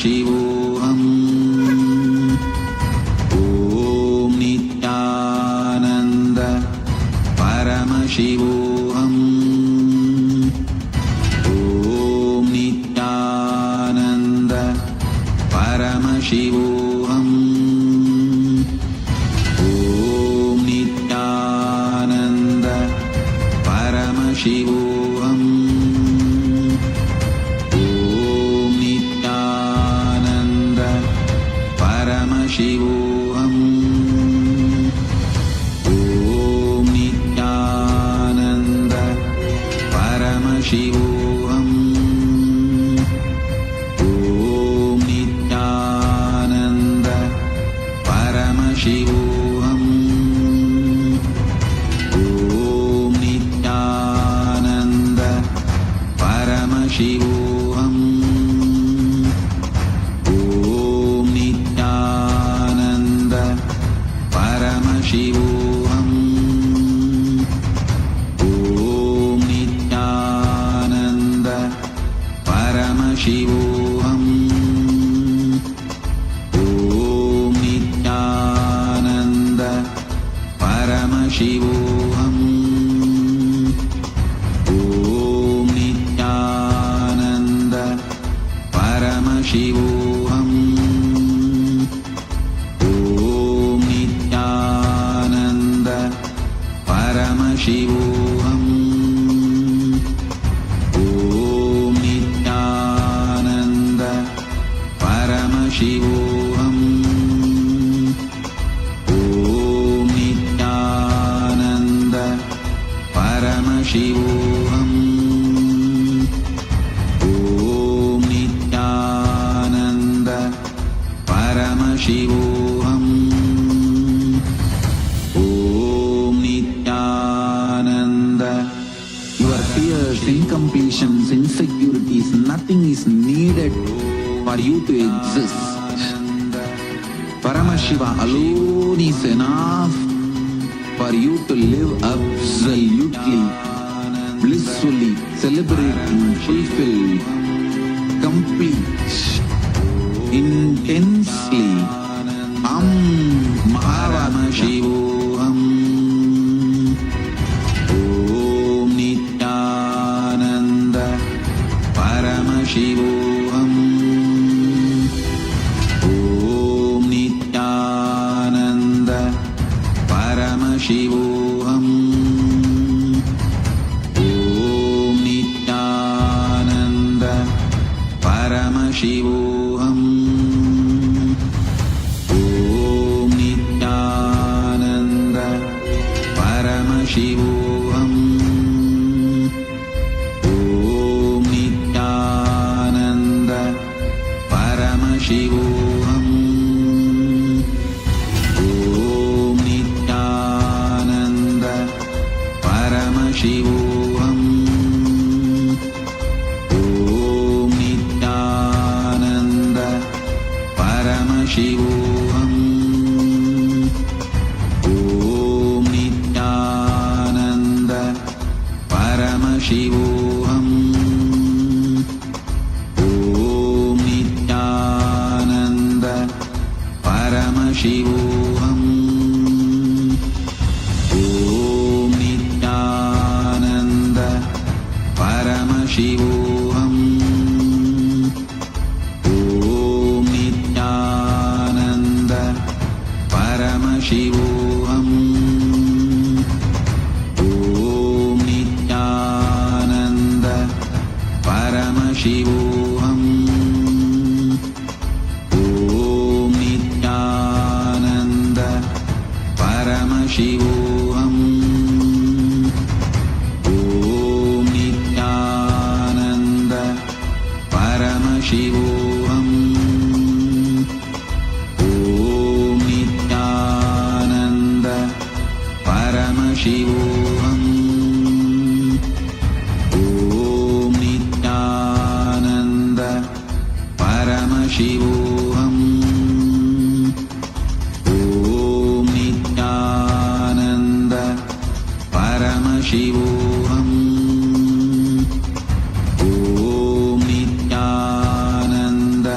Paramashivam. Om Nithyananda Paramashivam. Om Nithyananda Paramashivam. Om Nithyananda Paramashivam. Om Nithyananda Paramashivam. Om Nithyananda Paramashivam. Om Nithyananda Paramashivam. Om Nithyananda Paramashivam. Om Nithyananda Paramashivam. Om Nithyananda Paramashivam. Om Nithyananda Paramashivam. Om Nithyananda Paramashivam. Om Nithyananda Paramashivam. Om Nithyananda Paramashivam. Om Nithyananda Paramashivam. Om Nithyananda Paramashivam. Om Nithyananda. Your fears, incompletions, insecurities, nothing is needed for you to exist. Paramashiva alone is enough for you to live absolutely, blissfully, celebrating, fulfilled, complete, intensely. Paramashivam. Om Nithyananda Paramashivam. Om Nithyananda Paramashivam. Om Nithyananda Paramashivam. Om Nithyananda Paramashivam. Om Nithyananda Paramashivam. Om Nithyananda Paramashivam. Om Nithyananda Paramashivam. Om Nithyananda Paramashivam. Om Nithyananda Paramashivam. Om Nithyananda Paramashivam. Om Nithyananda Paramashivam. Om Nithyananda Paramashivam. Om Nithyananda Paramashivam. Om Nithyananda Paramashivam. Om Nithyananda Paramashivam. Om Nithyananda Paramashivam. Om Nithyananda Paramashivam. Om Nithyananda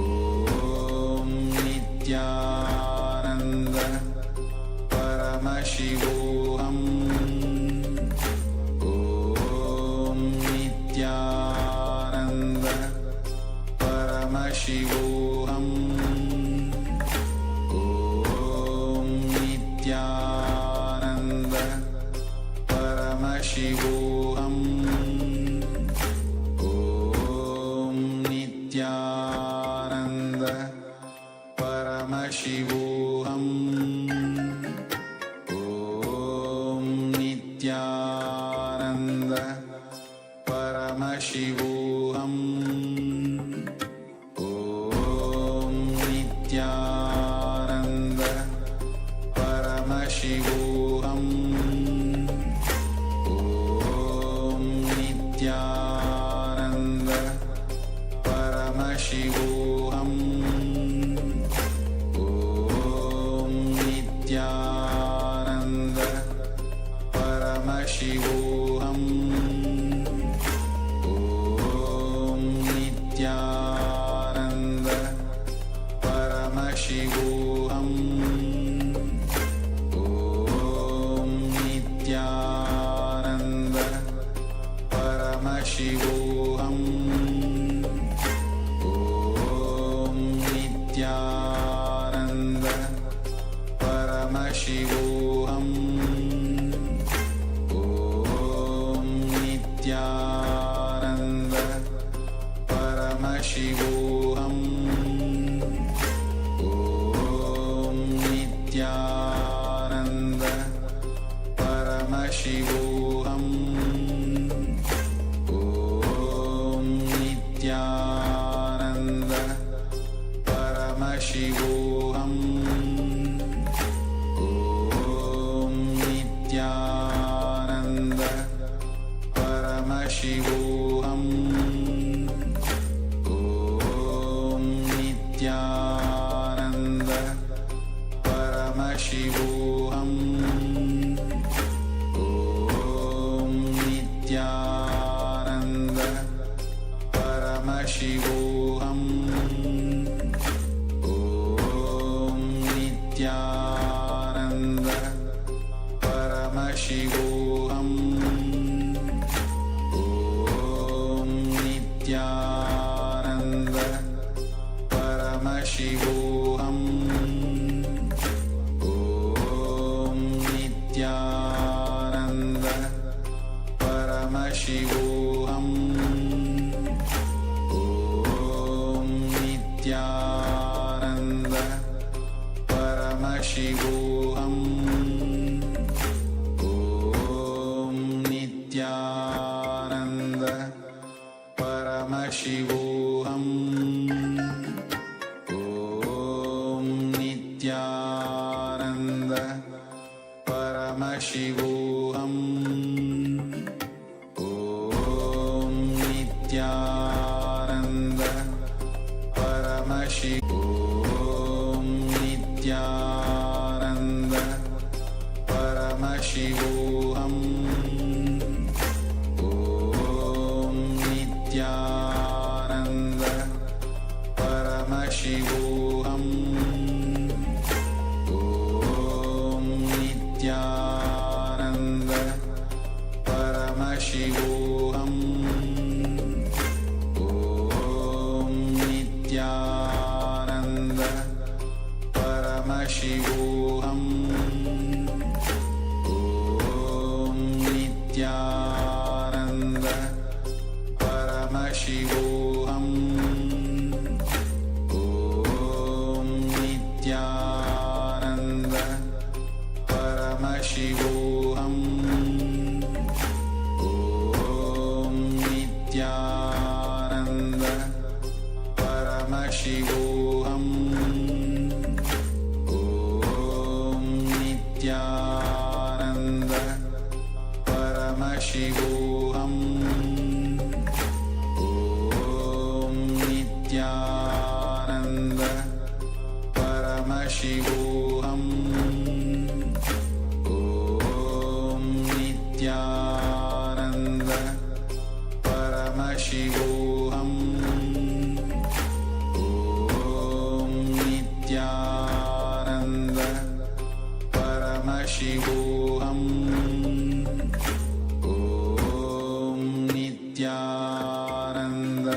Nithyananda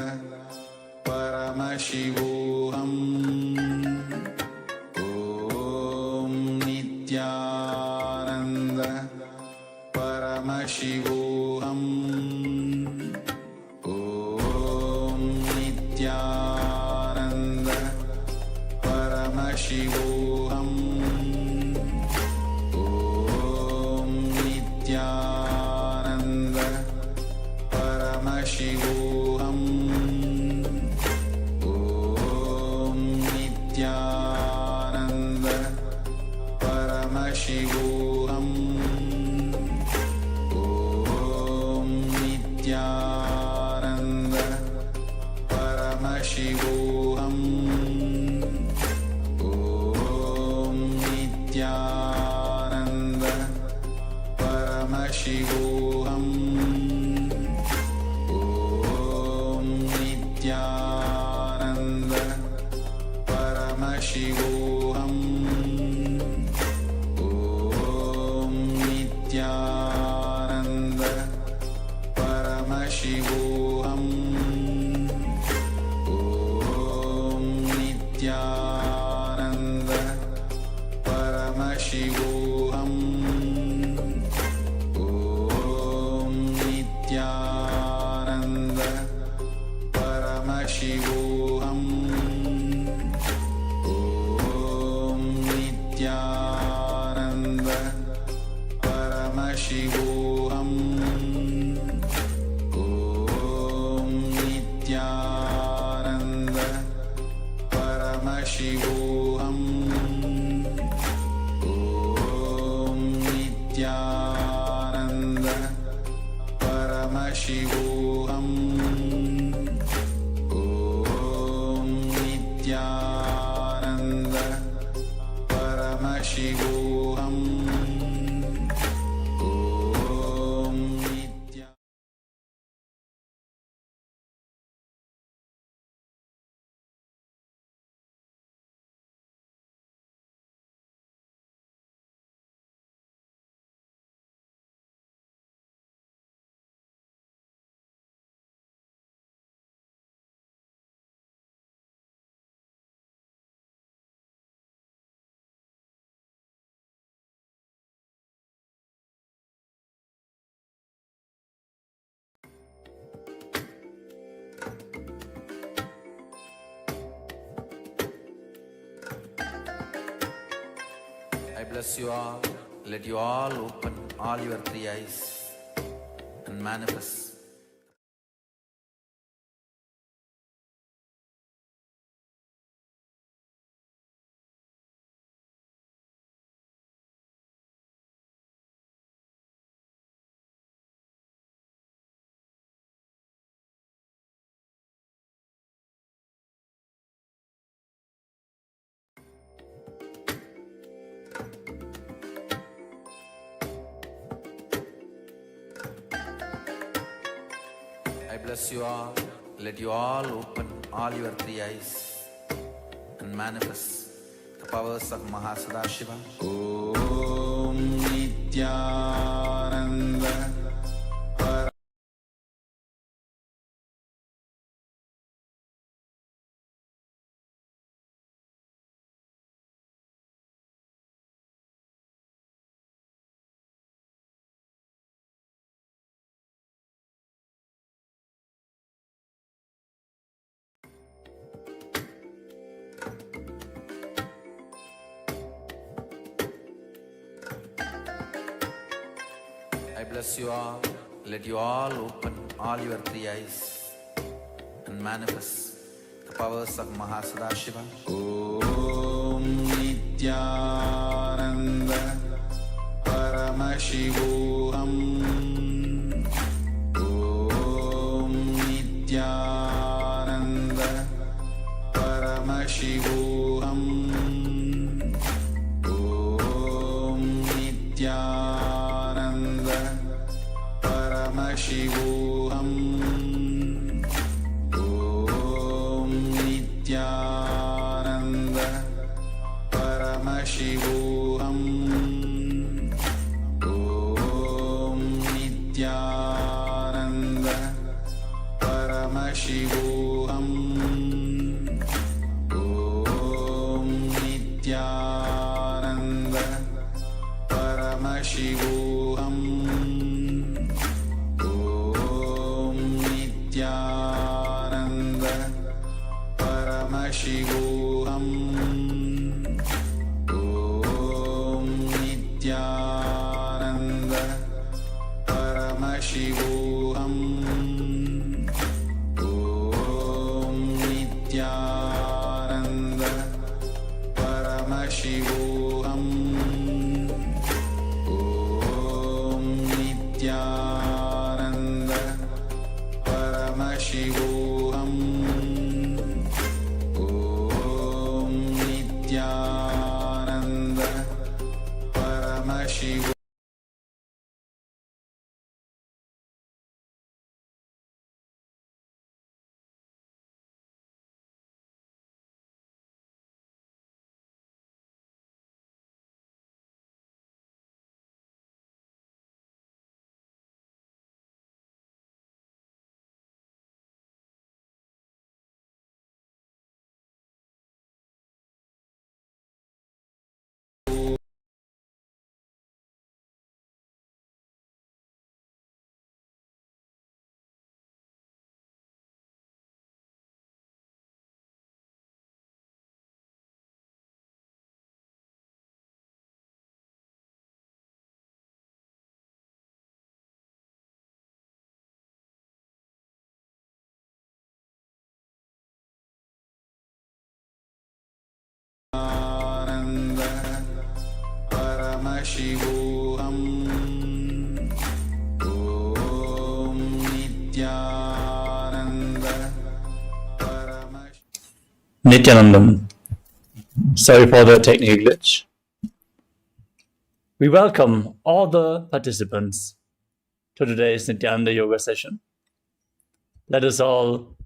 Paramashivam Paramashivam. Om Nithyananda Paramashivam. Om Nithyananda Paramashivam. Om Nithyananda Paramashivam. Om Nithyananda Paramashivam. Om Nithyananda Paramashivam. Om Nithyananda Paramashivam. Om Nithyananda Paramashivam. Om Nithyananda Paramashivam. Om Nithyananda Paramashivam. Om Nithyananda Paramashivam. Om Nithyananda Paramashivam. Om Nithyananda Paramashivam. Om Nithyananda Paramashivam. Om Nithya. I bless you all. Let you all open all your three eyes and manifest. I bless you all. Let you all open all your three eyes and manifest the powers of Mahasadashiva. Om Nithyananda I bless you all. Let you all open all your three eyes and manifest the powers of Mahasadashiva. Om Nithyananda Paramashivam. Om Nithyananda Paramashivam. Om Nithyananda Paramashivam. Om Nithyananda Paramashivam. Om Nithyananda Paramashivam. Om Nithyananda Paramashivam. Paramashivam. Om Nithyananda Paramashivam. Om Nithyananda Paramashivam. Paramashivam. Om Nithyananda Paramashivam. Nithyanandam. Sorry for the technical glitch. We welcome all the participants to today's Nithyananda yoga session. Let us all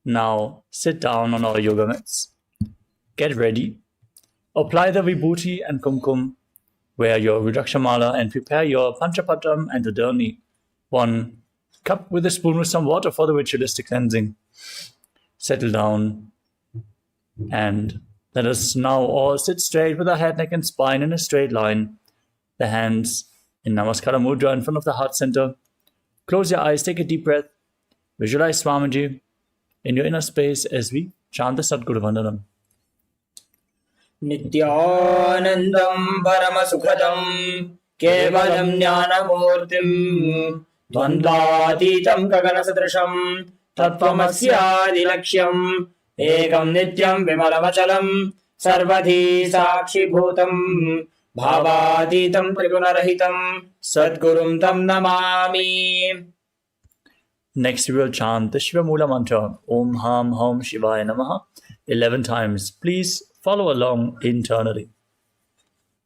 now sit down on our yoga mats. Get ready. Apply the vibhuti and kumkum. Wear your Rudrakshamala and prepare your panchapatam and the dharni. 1 cup with a spoon with some water for the ritualistic cleansing. Settle down and let us now all sit straight with our head, neck and spine in a straight line. The hands in Namaskara Mudra in front of the heart center. Close your eyes, take a deep breath. Visualize Swamiji in your inner space as we chant the Sadguru Vandanam. Nithyanandam Paramasukhadam Kevalam Jnanamurtim Dvandvatitam Gaganasadrasham Tattvamasyaadilaksham Ekam Nityam Vimalamachalam Sarvadhi Sakshi Bhutam Bhavaditam Trigunarahitam Sadgurum Tam Namami. Next we will chant the Shiva Mula mantra Om Ham Hom Shivaya Namaha 11 times. Please follow along internally.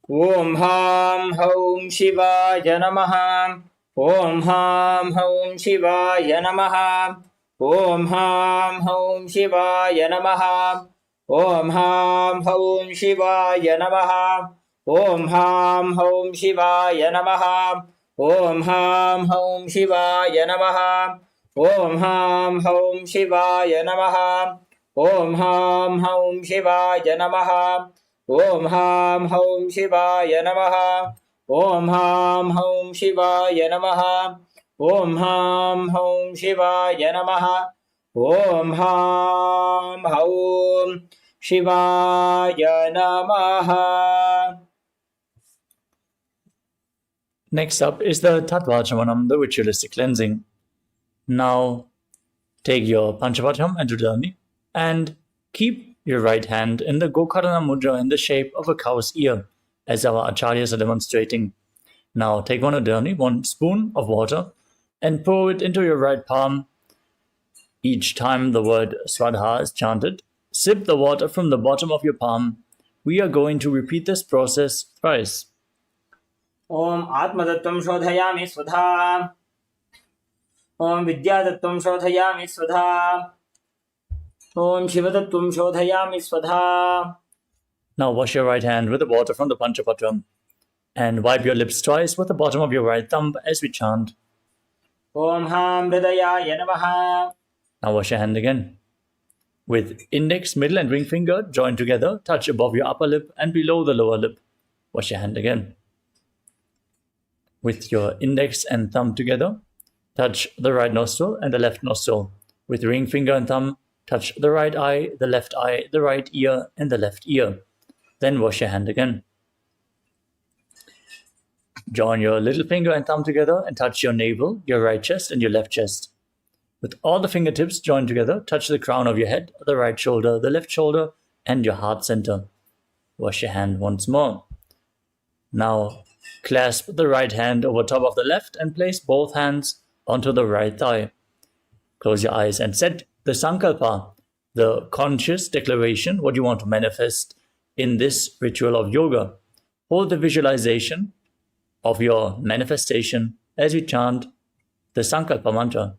Om Ham Hom Shivaya Namaha. Om Ham Hom Shivaya Namaha. Om Ham Hom Shivaya Namaha. Om Ham Hom Shivaya Namaha. Om Ham Hom Shivaya Namaha. Om Ham Hom Shivaya Namaha. Om Ham Hom Shivaya Namaha. Om Ham Hom Shivaya Namaha. Om Ham Hom Shivaya Namaha. Om Ham Hom Shivaya Namaha. Om Ham Hom Shivaya Namaha. Om Ham Hom Shivaya Namaha. Next up is the Tatvachamanam, the ritualistic cleansing. Now take your Panchapatam and Dharni and keep your right hand in the Gokarana Mudra in the shape of a cow's ear, as our acharyas are demonstrating. Now take one Dharni, 1 spoon of water, and pour it into your right palm. Each time the word Swadha is chanted, sip the water from the bottom of your palm. We are going to repeat this process thrice. Om Atmadattvam Shodhayami Svadha. Om Vidyadattvam Shodhayami Svadha. Om Shivadattvam Shodhayami Svadha. Now wash your right hand with the water from the Panchapatam and wipe your lips twice with the bottom of your right thumb as we chant. Om Ham Hridayaya Namaha. Now wash your hand again. With index, middle and ring finger joined together, touch above your upper lip and below the lower lip. Wash your hand again. With your index and thumb together, touch the right nostril and the left nostril. With ring finger and thumb, touch the right eye, the right ear, and the left ear. Then wash your hand again. Join your little finger and thumb together and touch your navel, your right chest, and your left chest. With all the fingertips joined together, touch the crown of your head, the right shoulder, the left shoulder, and your heart center. Wash your hand once more. Now clasp the right hand over top of the left and place both hands onto the right thigh. Close your eyes and set the sankalpa, the conscious declaration, what you want to manifest in this ritual of yoga. Hold the visualization of your manifestation as you chant the sankalpa mantra.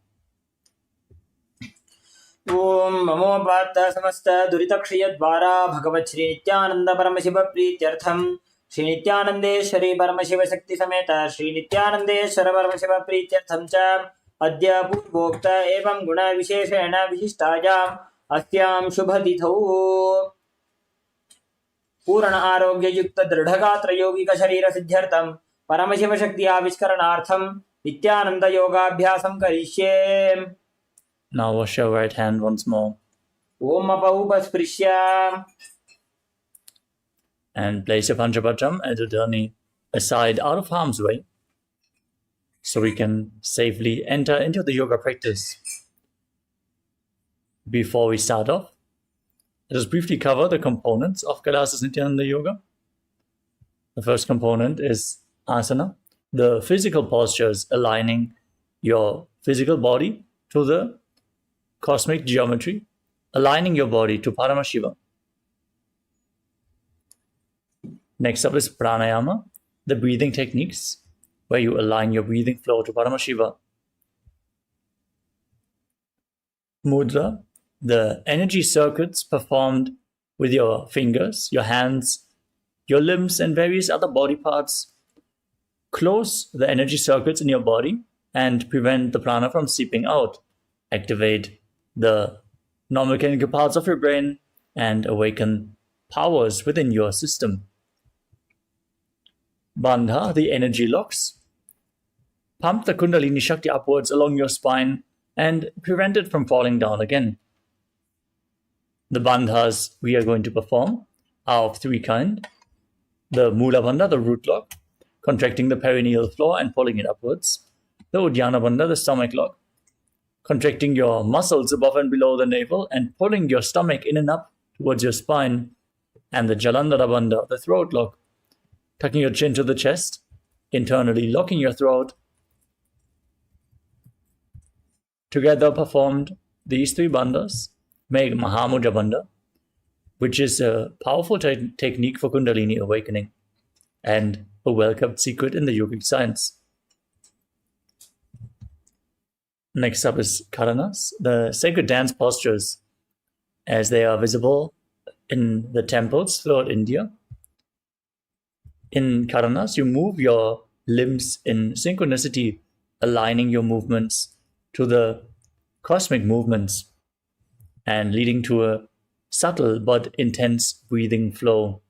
ओम नमो पार्थ समस्त दुरितक्षय द्वारा भगवत् श्री नित्यानंद परमशिव प्रीत्यर्थम श्री नित्यानंदेश्वरी परमशिव शक्ति समेत श्री नित्यानंदेश्वर परमशिव प्रीत्यर्थम च अद्य पूर्वोक्त एवं गुण विशेषेण विशिष्टायाम् अस्यां शुभतिथौ पूर्ण आरोग्य युक्त दृढ़गात्र यौगिक शरीर सिद्ध्यर्थम परमशिव शक्ति आविष्करणार्थम नित्यानंद योगाभ्यासं करिष्ये. Now wash your right hand once more. Om Apaupasprisya. And place your Panchapatram and Udani aside out of harm's way so we can safely enter into the yoga practice. Before we start off, let us briefly cover the components of Kailasa's Nithyananda Yoga. The first component is asana, the physical postures aligning your physical body to the cosmic geometry, aligning your body to Paramashiva. Next up is pranayama, the breathing techniques, where you align your breathing flow to Paramashiva. Mudra, the energy circuits performed with your fingers, your hands, your limbs, and various other body parts. Close the energy circuits in your body and prevent the prana from seeping out. Activate the non-mechanical parts of your brain and awaken powers within your system. Bandha, the energy locks. Pump the Kundalini Shakti upwards along your spine and prevent it from falling down again. The bandhas we are going to perform are of three kinds. The Mula Bandha, the root lock, contracting the perineal floor and pulling it upwards. The Uddiyana Bandha, the stomach lock, contracting your muscles above and below the navel and pulling your stomach in and up towards your spine. And the Jalandhara Bandha, the throat lock, tucking your chin to the chest, internally locking your throat. Together performed, these three bandhas make Mahamudra Bandha, which is a powerful technique for Kundalini awakening and a well-kept secret in the yogic science. Next up is Karanas, the sacred dance postures, as they are visible in the temples throughout India. In Karanas, you move your limbs in synchronicity, aligning your movements to the cosmic movements and leading to a subtle but intense breathing flow,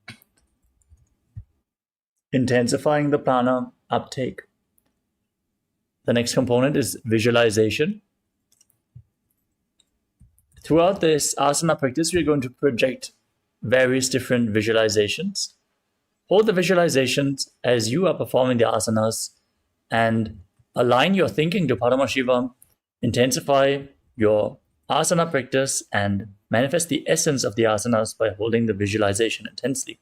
intensifying the prana uptake. The next component is visualization. Throughout this asana practice, we're going to project various different visualizations. Hold the visualizations as you are performing the asanas and align your thinking to Paramashivam, intensify your asana practice and manifest the essence of the asanas by holding the visualization intensely.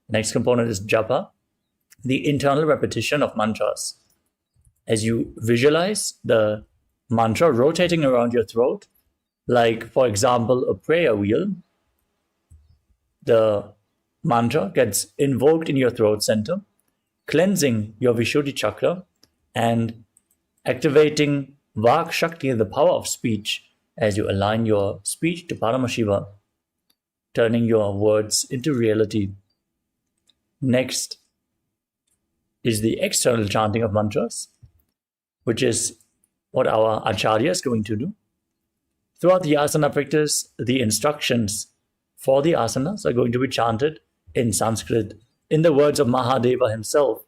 The next component is japa, the internal repetition of mantras. As you visualize the mantra rotating around your throat, like, for example, a prayer wheel, the mantra gets invoked in your throat center, cleansing your Vishuddhi chakra and activating Vak Shakti, the power of speech, as you align your speech to Paramashiva, turning your words into reality. Next is the external chanting of mantras, which is what our Acharya is going to do. Throughout the asana practice, the instructions for the asanas are going to be chanted in Sanskrit, in the words of Mahadeva himself,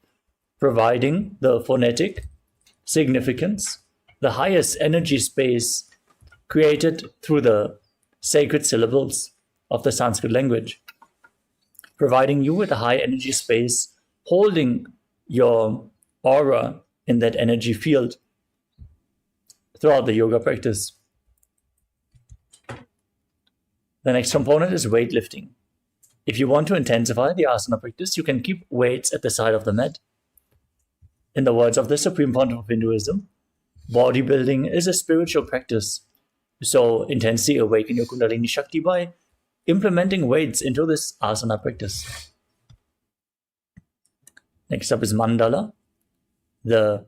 providing the phonetic significance, the highest energy space created through the sacred syllables of the Sanskrit language, providing you with a high energy space, holding your aura in that energy field throughout the yoga practice. The next component is weightlifting. If you want to intensify the asana practice, you can keep weights at the side of the mat. In the words of the Supreme Pontiff of Hinduism, bodybuilding is a spiritual practice. So intensely awaken your Kundalini Shakti by implementing weights into this asana practice. Next up is mandala. The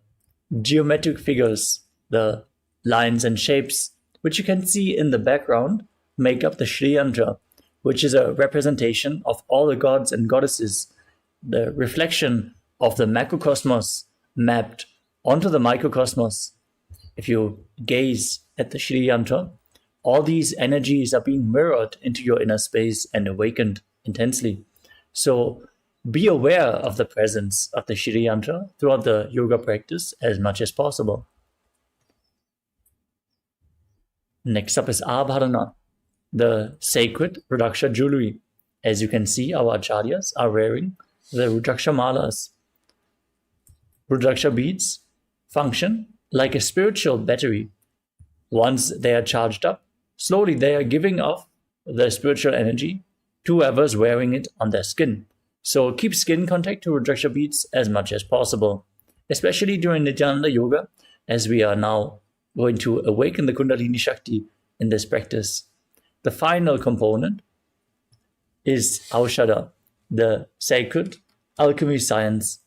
geometric figures, the lines and shapes, which you can see in the background, make up the Sri Yantra, which is a representation of all the gods and goddesses, the reflection of the macrocosmos mapped onto the microcosmos. If you gaze at the Sri Yantra, all these energies are being mirrored into your inner space and awakened intensely. So be aware of the presence of the Shri Yantra throughout the yoga practice as much as possible. Next up is Abharana, the sacred Rudraksha jewelry. As you can see, our acharyas are wearing the Rudraksha malas. Rudraksha beads function like a spiritual battery. Once they are charged up, slowly they are giving off the spiritual energy to whoever's wearing it on their skin. So keep skin contact to Rudraksha beads as much as possible, especially during Nithyananda Yoga, as we are now going to awaken the Kundalini Shakti in this practice. The final component is Aushadha, the sacred alchemy science.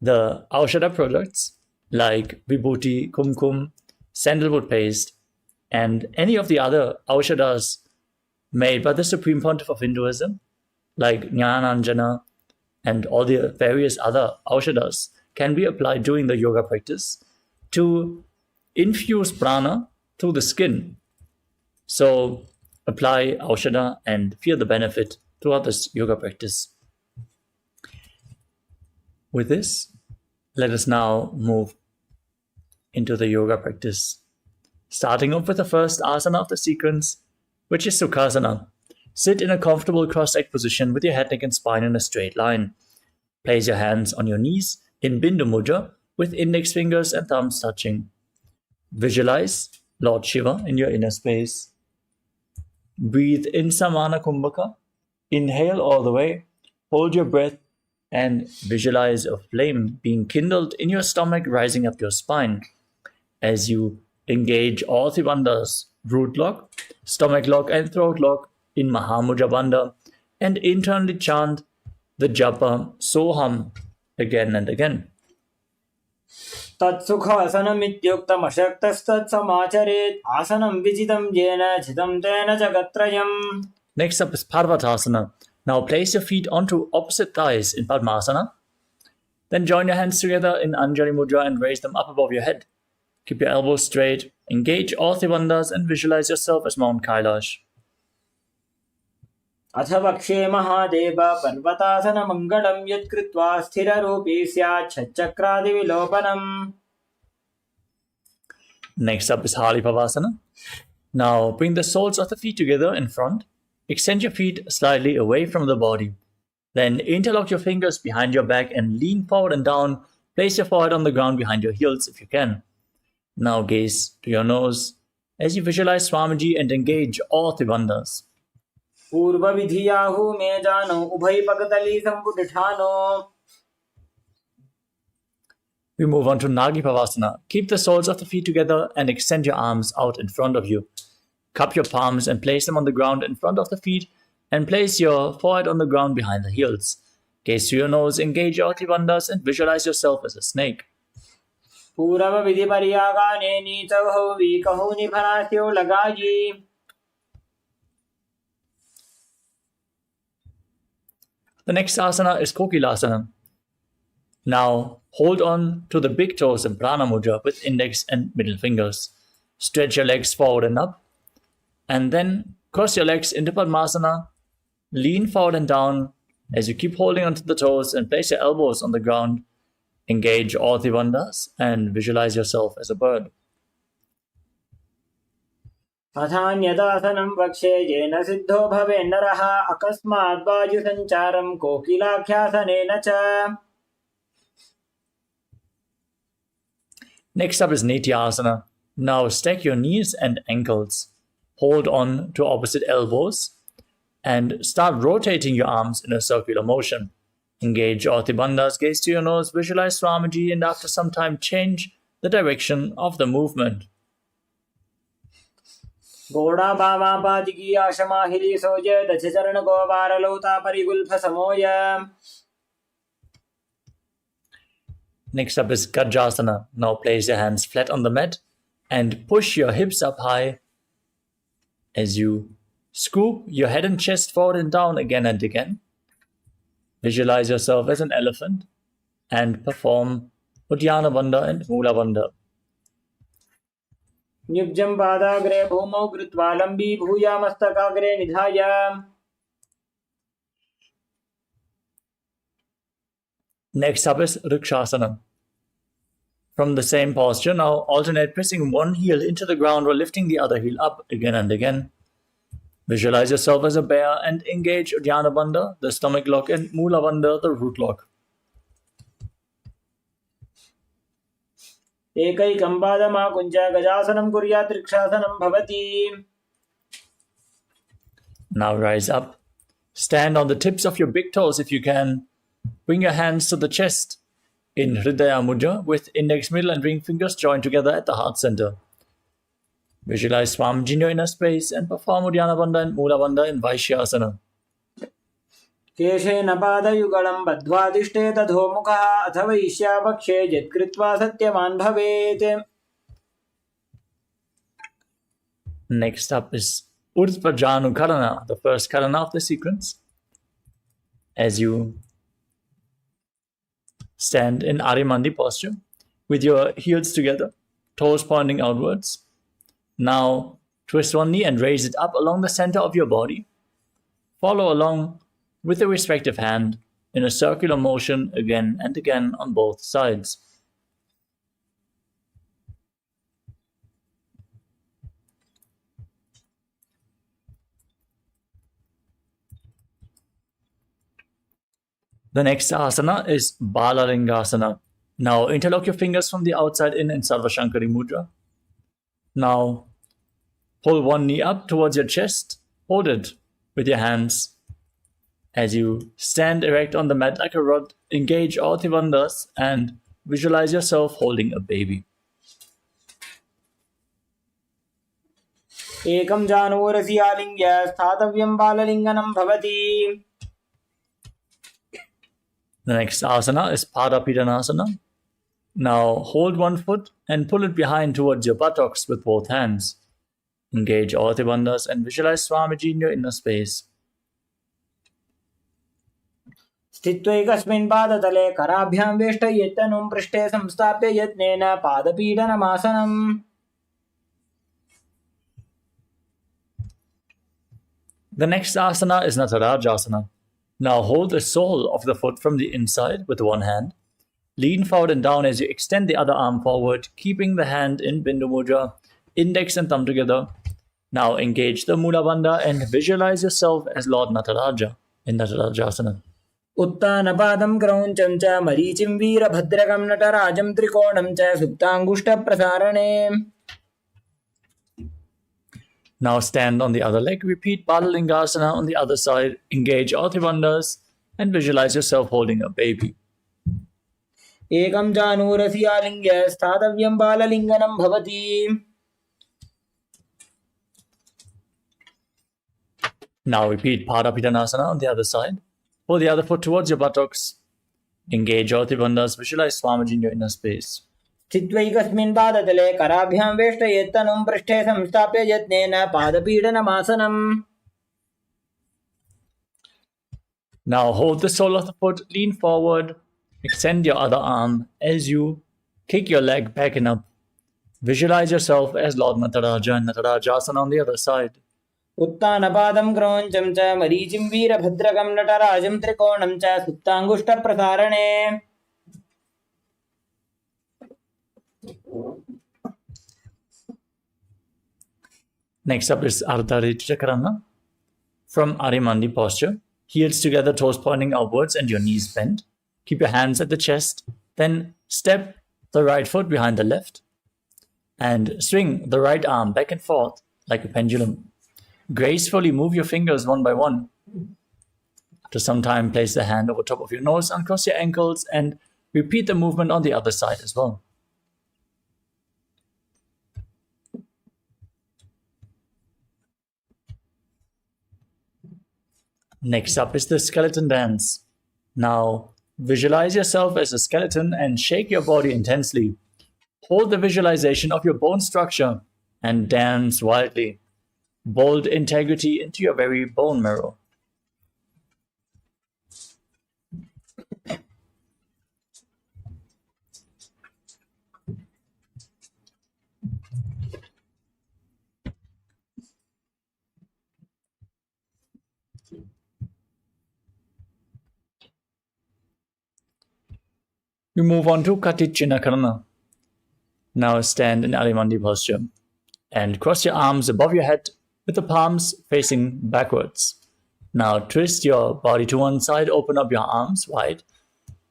The Aushadha products like Vibhuti, Kumkum, sandalwood paste, and any of the other Aushadhas made by the Supreme Pontiff of Hinduism, like Jnananjana and all the various other Aushadhas, can be applied during the yoga practice to infuse prana through the skin. So apply Aushadha and feel the benefit throughout this yoga practice. With this, let us now move into the yoga practice. Starting off with the first asana of the sequence, which is Sukhasana. Sit in a comfortable cross-legged position with your head, neck, and spine in a straight line. Place your hands on your knees in Bindu Mudra with index fingers and thumbs touching. Visualize Lord Shiva in your inner space. Breathe in Samana Kumbhaka. Inhale all the way. Hold your breath and visualize a flame being kindled in your stomach, rising up your spine. As you engage all three bandhas, root lock, stomach lock, and throat lock in Mahamudra Bandha, and internally chant the japa Soham again and again. Tatsukhasanamityuktamashaktastat asanam vijitam jena chitam tena jagatrayam. Next up is Parvatasana. Now place your feet onto opposite thighs in Padmasana. Then join your hands together in Anjali Mudra and raise them up above your head. Keep your elbows straight, engage all three bandhas, and visualize yourself as Mount Kailash. Atha Mahadeva Parvatasana Mangalam Yat Kritva Sthira Rupi Syat Chakradi Vilopanam. Next up is Halipavasana. Now bring the soles of the feet together in front. Extend your feet slightly away from the body. Then interlock your fingers behind your back and lean forward and down. Place your forehead on the ground behind your heels if you can. Now gaze to your nose as you visualize Swamiji and engage all three bandhas. Purva Vidhiyahu Mejano Ubhai Pagatali Sambudhano. We move on to Nagipavasana. Keep the soles of the feet together and extend your arms out in front of you. Cup your palms and place them on the ground in front of the feet and place your forehead on the ground behind the heels. Gaze to your nose, engage your three bandhas and visualize yourself as a snake. Purava Vidhi Pariyagane Nitavahu Vikahuni Parasyo Lagaji. The next asana is Kokilasana. Now hold on to the big toes in Prana Mudra with index and middle fingers. Stretch your legs forward and up. And then cross your legs into Padmasana. Lean forward and down as you keep holding onto the toes and place your elbows on the ground. Engage all three bandhas and visualize yourself as a bird. Athanyadasanam vakshe jena siddho bhavendaraha akasmat vaju sancharam kokilakhyasane cha. Next up is Nityasana. Now stack your knees and ankles. Hold on to opposite elbows. and start rotating your arms in a circular motion. Engage Orthi Bandhas, gaze to your nose, visualize Swamiji, and after some time change the direction of the movement. घोड़ा बामा पादिकी आशमा हिली सोज दच चरण गोबार लौता परिगुल्फ समोय. Next up is Gajasana. Now place your hands flat on the mat and push your hips up high as you scoop your head and chest forward and down again and again. Visualize yourself as an elephant and perform Uddiyana Bandha and Mula Bandha. निब्जं पादाग्रे भूमौ कृत्वा लम्बी भूया मस्तकाग्रे निधाय. Next up is Rikshasana. From the same posture, now alternate pressing one heel into the ground while lifting the other heel up again and again. Visualize yourself as a bear and engage Uddiyana Bandha, the stomach lock, and Mula Bandha, the root lock. एकैकं पादमाकुञ्च गजासनं कुर्यात् रक्षासनं भवति. Now rise up. Stand on the tips of your big toes if you can. Bring your hands to the chest in Hridaya Mudra with index, middle and ring fingers joined together at the heart center. Visualize Swamiji in your inner space and perform Uddiyana Bandha and Mula Bandha in Vaishyasana. केशेन पादयुगलं बद्ध्वादिष्टे तथोमुखः अथ वैश्यापक्षे यत्कृत्वा सत्यवान् भवेत्. Next up is Urdhva Karana, the first Karana of the sequence. As you stand in Arimandi posture with your heels together, toes pointing outwards. Now twist one knee and raise it up along the center of your body. Follow along with the respective hand in a circular motion again and again on both sides. The next asana is Balalingasana. Now interlock your fingers from the outside in Sarvashankari Mudra. Now pull one knee up towards your chest. Hold it with your hands. As you stand erect on the mat like a rod, engage all Bandhas and visualize yourself holding a baby. एकं जानूरसि आलिङ्ग्य स्थातव्यं बाललिङ्गनं भवति. The next asana is Padapidanasana. Now hold one foot and pull it behind towards your buttocks with both hands. Engage all Bandhas and visualize Swamiji in your inner space. स्थित्वैकस्मिन् पादतले कराभ्यां वेष्टयेत्तनुं पृष्ठे संस्थाप्य यत्नेन पादपीडनमासनम्. The next asana is Natarajasana. Now hold the sole of the foot from the inside with one hand. Lean forward and down as you extend the other arm forward, keeping the hand in Bindu Mudra, index and thumb together. Now engage the Mula Bandha and visualize yourself as Lord Nataraja in Natarajasana. उत्तानपादं क्रौञ्चं च मरीचिं वीरभद्रकं नटराजं त्रिकोणं च सुप्ताङ्गुष्ठप्रसारणे. Now stand on the other leg. Repeat Balalingasana on the other side. Engage all Bandhas and visualize yourself holding a baby. एकं जानूरसि आलिङ्ग्य स्थातव्यं बाललिङ्गनं भवति. Now repeat Padapidanasana on the other side. Pull the other foot towards your buttocks. Engage all Bandhas. Visualize Swamiji in your inner space. स्थित्वैकस्मिन् पादतले कराभ्यां वेष्टयेत्तनुं पृष्ठे संस्थाप्य यत्नेन पादपीडनमासनम्. Now hold the sole of the foot, lean forward, extend your other arm as you kick your leg back and up. Visualize yourself as Lord Nataraja and Natarajasana on the other side. उत्तानपादं क्रौञ्चं च मरीचिं वीरभद्रकं नटराजं त्रिकोणं च सुप्ताङ्गुष्ठप्रसारणे. Next up is Ardha Chakrana. From Arimandi posture, heels together, toes pointing outwards and your knees bent. Keep your hands at the chest. Then step the right foot behind the left and swing the right arm back and forth like a pendulum. Gracefully move your fingers one by one. After some time, place the hand over top of your nose, uncross your ankles, and repeat the movement on the other side as well. Next up is the skeleton dance. Now, visualize yourself as a skeleton and shake your body intensely. Hold the visualization of your bone structure and dance wildly. Bold integrity into your very bone marrow. We move on to Karana. Now stand in Alimandi posture and cross your arms above your head with the palms facing backwards. Now twist your body to one side, open up your arms wide,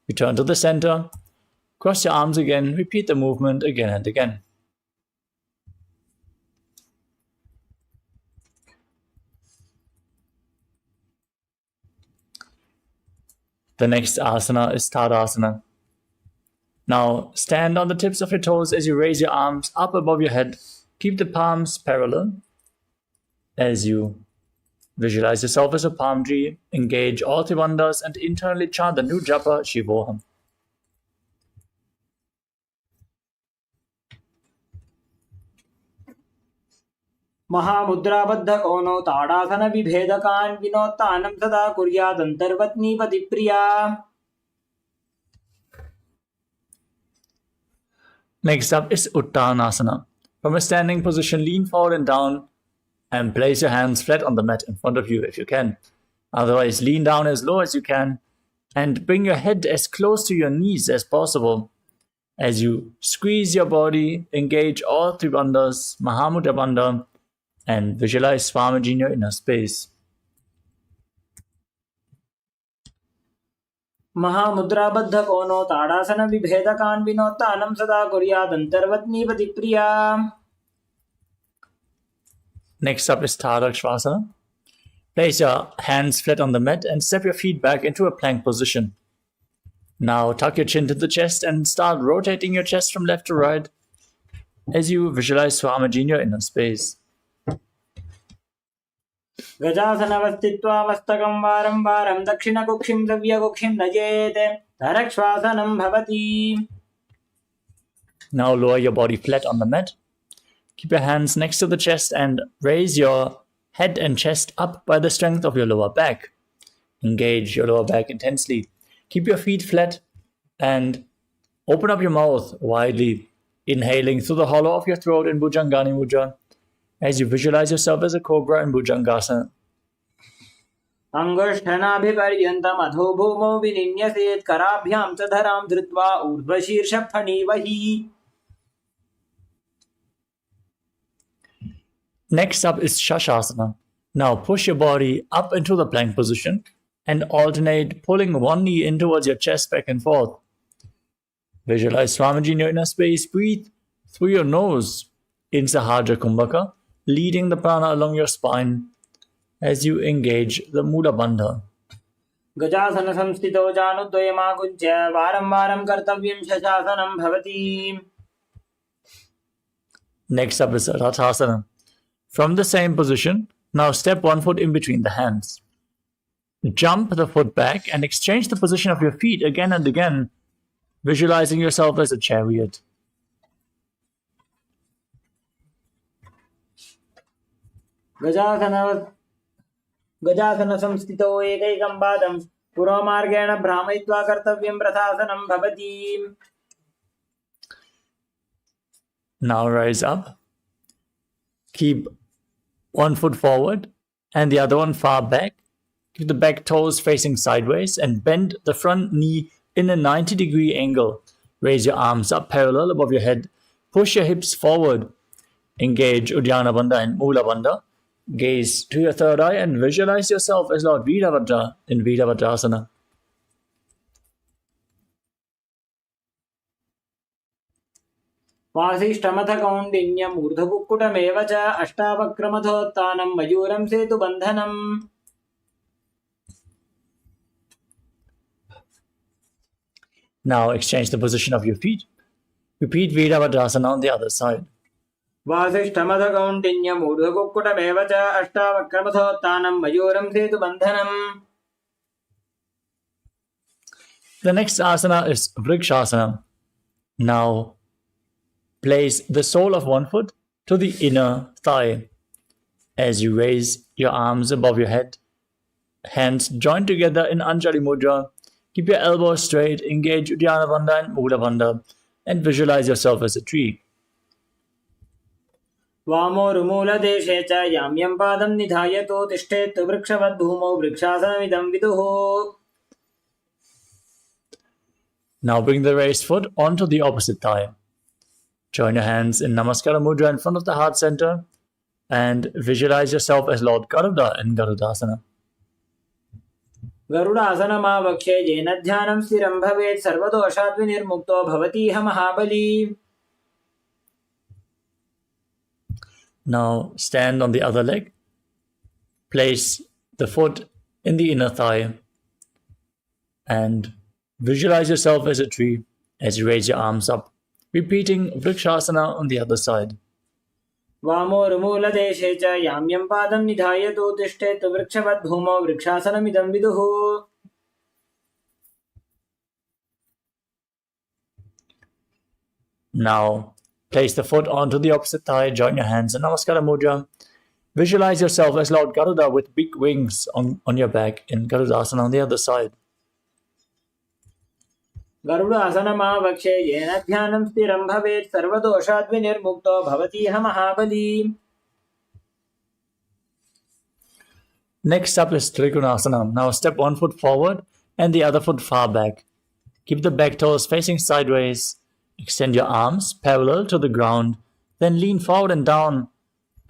return to the center, cross your arms again, repeat the movement again and again. The next asana is Tadasana. Now stand on the tips of your toes as you raise your arms up above your head. Keep the palms parallel as you visualize yourself as a palm tree. Engage all tribandhas and internally chant the new japa Shivoham. महामुद्राबद्ध कोनो ताड़ासन विभेदकान् विनोत्तानं सदा कुर्यादन्तर्वत्नीपतिप्रिया. Next up is Uttanasana. From a standing position, lean forward and down and place your hands flat on the mat in front of you if you can. Otherwise, lean down as low as you can and bring your head as close to your knees as possible. As you squeeze your body, engage all three bandhas, Mahamudra Bandha, and visualize Swamiji in your inner space. महामुद्राबद्ध कोनो ताड़ासन विभेदकान् विनोत्तानं सदा कुर्यादन्तर्वत्नीपतिप्रिया. Next up is Tadakshvasana. Place your hands flat on the mat and step your feet back into a plank position. Now tuck your chin to the chest and start rotating your chest from left to right as you visualize Swamiji in your inner space. गजासनवस्थित्वा मस्तकं वारं वारं दक्षिणकुक्षिं दव्यकुक्षिं नयेत् धरक्श्वासनं भवति. Now lower your body flat on the mat. Keep your hands next to the chest and raise your head and chest up by the strength of your lower back. Engage your lower back intensely. Keep your feet flat and open up your mouth widely, inhaling through the hollow of your throat in Bhujangani Mudra as you visualize yourself as a cobra in Bhujangasana. अंगुष्ठनाभिपर्यन्तम् अधो भूमौ विनिन्यसेत् कराभ्यां च धरां धृत्वा ऊर्ध्वशीर्षफणीवहि. Next up is Shashasana. Now push your body up into the plank position and alternate pulling one knee in towards your chest back and forth. Visualize Swamiji in your inner space. Breathe through your nose in Sahajra Kumbhaka, leading the prana along your spine as you engage the Mula Bandha. गजासन संस्थितो जानुद्वयमाकुञ्च्य वारं वारं कर्तव्यं शशासनं भवति. Next up is Rathasana. From the same position, now step one foot in between the hands. Jump the foot back and exchange the position of your feet again and again, visualizing yourself as a chariot. गजासन संस्थितो एकैकं पादं पुरोमार्गेण भ्रामयित्वा कर्तव्यं प्रथासनं भवति. Now rise up. Keep one foot forward and the other one far back. Keep the back toes facing sideways and bend the front knee in a 90-degree angle. Raise your arms up parallel above your head. Push your hips forward. Engage Uddiyana Bandha and Mula Bandha. Gaze to your third eye and visualize yourself as Lord Veerabhadra in Veerabhadrasana. वासिष्ठमथ कौण्डिन्यम् ऊर्ध्वकुक्कुटमेव च अष्टावक्रमथोत्थानं मयूरं सेतुबन्धनम्. Now exchange the position of your feet. Repeat Virabhadrasana on the other side. वासिष्ठमथ कौण्डिन्यम् ऊर्ध्वकुक्कुटमेव च अष्टावक्रमथोत्थानं मयूरं सेतुबन्धनम्. The next asana is Vrikshasana. Now place the sole of one foot to the inner thigh. As you raise your arms above your head, hands joined together in Anjali Mudra, keep your elbows straight, engage Uddiyana Bandha and Mula Bandha, and visualize yourself as a tree. वामोरुमूलदेशे च याम्यं पादं निधायतो तिष्ठेत् वृक्षवद्भूमौ वृक्षासनमिदं विदुः. Now bring the raised foot onto the opposite thigh. Join your hands in Namaskara Mudra in front of the heart center and visualize yourself as Lord Garuda in Garudasana. गरुडासनमावक्ष्ये येन ध्यानं स्थिरं भवेत् सर्वदोषात् विनिर्मुक्तो भवतीह महाबली. Now stand on the other leg. Place the foot in the inner thigh and visualize yourself as a tree as you raise your arms up, repeating Vrikshasana on the other side. वामोरुमूलदेशे च याम्यं पादं निधायतो तिष्ठेत् वृक्षवद्भूमौ वृक्षासनमिदं विदुः. Now place the foot onto the opposite thigh, join your hands in Namaskara Mudra. Visualize yourself as Lord Garuda with big wings on your back in Garudasana on the other side. गरुडासनमावक्ष्ये येन ध्यानं स्थिरं भवेत् सर्वदोषात् विनिर्मुक्तो भवतीह महाबली. Next up is Trikonasana. Now step one foot forward and the other foot far back. Keep the back toes facing sideways. Extend your arms parallel to the ground. Then lean forward and down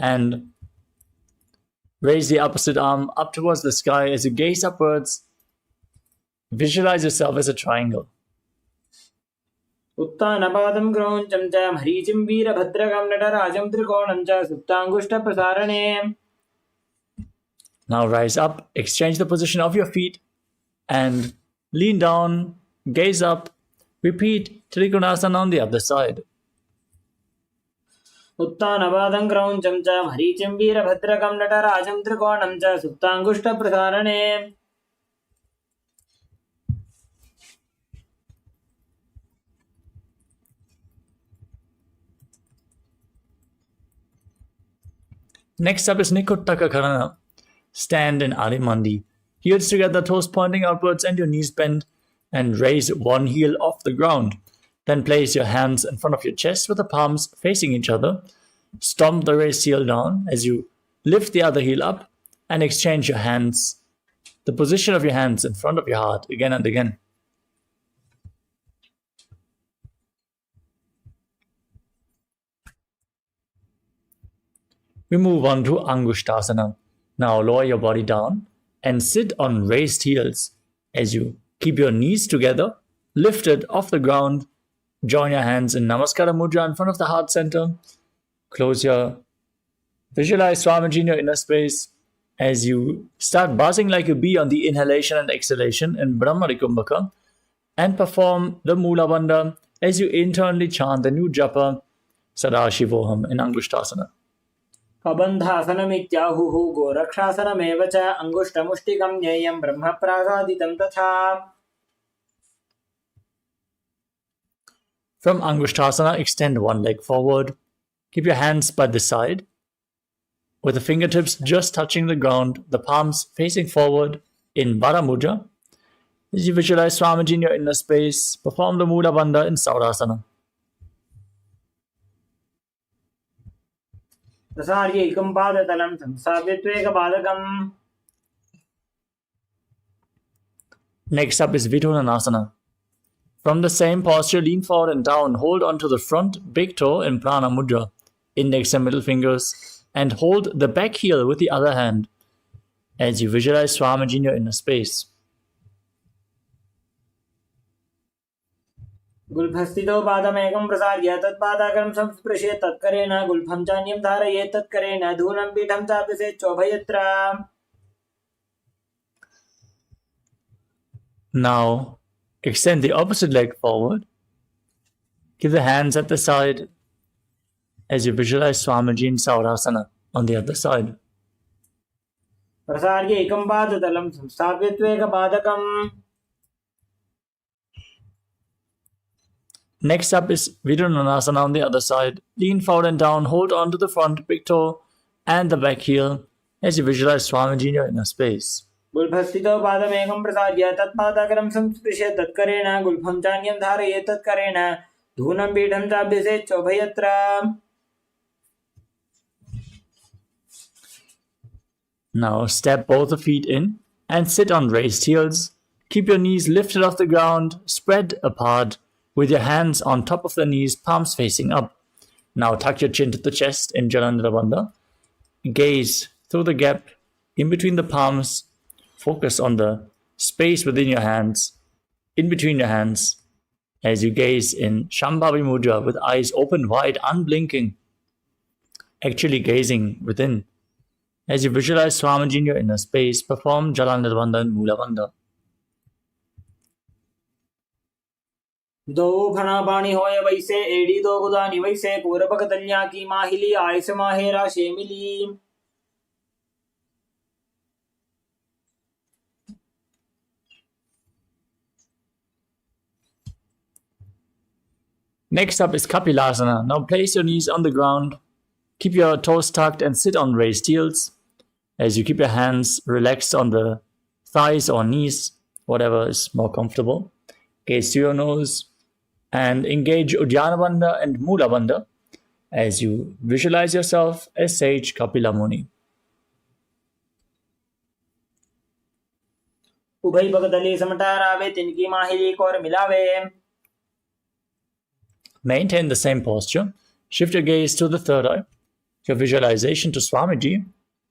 and raise the opposite arm up towards the sky as you gaze upwards. Visualize yourself as a triangle. उत्तानपादं क्रौञ्चं च मरीचिं वीरभद्रकं नटराजं त्रिकोणं च सुप्ताङ्गुष्ठप्रसारणे. Now rise up, exchange the position of your feet and lean down, gaze up, repeat Trikonasana on the other side. उत्तानपादं क्रौञ्चं च मरीचिं वीरभद्रकं नटराजं त्रिकोणं च सुप्ताङ्गुष्ठप्रसारणे. Next up is Nikuttaka Karana. Stand in Adimandi. Heels together, toes pointing outwards and your knees bent, and raise one heel off the ground. Then place your hands in front of your chest with the palms facing each other. Stomp the raised heel down as you lift the other heel up and exchange your hands, the position of your hands in front of your heart again and again. We move on to Angushtasana. Now lower your body down and sit on raised heels as you keep your knees together, lifted off the ground. Join your hands in Namaskara Mudra in front of the heart center. Visualize Swamiji in your inner space as you start buzzing like a bee on the inhalation and exhalation in Brahmari Kumbhaka, and perform the Mula Bandha as you internally chant the new japa Sadashivoham in Angushtasana. कबन्धासनमित्याहुः गोरक्षासनमेव च अङ्गुष्ठमुष्टिकं ज्ञेयं ब्रह्मप्रासादितं तथा. From Angushtasana, extend one leg forward. Keep your hands by the side, with the fingertips just touching the ground, the palms facing forward in Vara Mudra. As you visualize Swamiji in your inner space, perform the Mula Bandha in Saurasana. प्रसार्यैकं पादतलं संस्थाप्य त्वेकपादकम्. Next up is Vidhanasana. From the same posture, lean forward and down. Hold onto the front big toe in Prana Mudra, index and middle fingers, and hold the back heel with the other hand as you visualize Swamiji in your inner space. गुल्फस्थितो पादमेकं प्रसार्य तत्पादाग्रं संस्पृशेत् तत्करेण गुल्फं चान्यं धारयेत् तत्करेण धूनं पीठं चाप्यसेत् चोभयत्र. Now, extend the opposite leg forward. Keep the hands at the side as you visualize Swamiji in Saurasana on the other side. प्रसार्य एकं पादतलं संस्थाप्य त्वेकपादकम्. Next up is Vidyanasana on the other side. Lean forward and down, hold on to the front big toe and the back heel as you visualize Swamiji in your inner space. गुल्फस्थितो पादमेकं प्रसार्य तत्पादाग्रं संस्पृशेत् तत्करेण गुल्फं चान्यं धारयेत् तत्करेण धूनं पीठं चाप्यसेत् चोभयत्र. Now step both the feet in and sit on raised heels. Keep your knees lifted off the ground, spread apart with your hands on top of the knees, palms facing up. Now tuck your chin to the chest in Jalandhara Bandha. Gaze through the gap in between the palms. Focus on the space within your hands, in between your hands, as you gaze in Shambhavi Mudra with eyes open wide, unblinking, actually gazing within. As you visualize Swamiji in your inner space, perform Jalandhara Bandha and Mula Bandha. दो फणापाणी होय वैसे AD दो गुदानी वैसे पूरबक तलिया की माहिली आयस माहेरा शेमिली. Next up is Kapilasana. Now place your knees on the ground. Keep your toes tucked and sit on raised heels. As you keep your hands relaxed on the thighs or knees, whatever is more comfortable. Gaze to your nose and engage Uddiyana Bandha and Mula Bandha as you visualize yourself as Sage Kapila Muni. उभय भगदली समटारावे तिनकी माहिली core मिलावे. Maintain the same posture. Shift your gaze to the third eye, your visualization to Swamiji,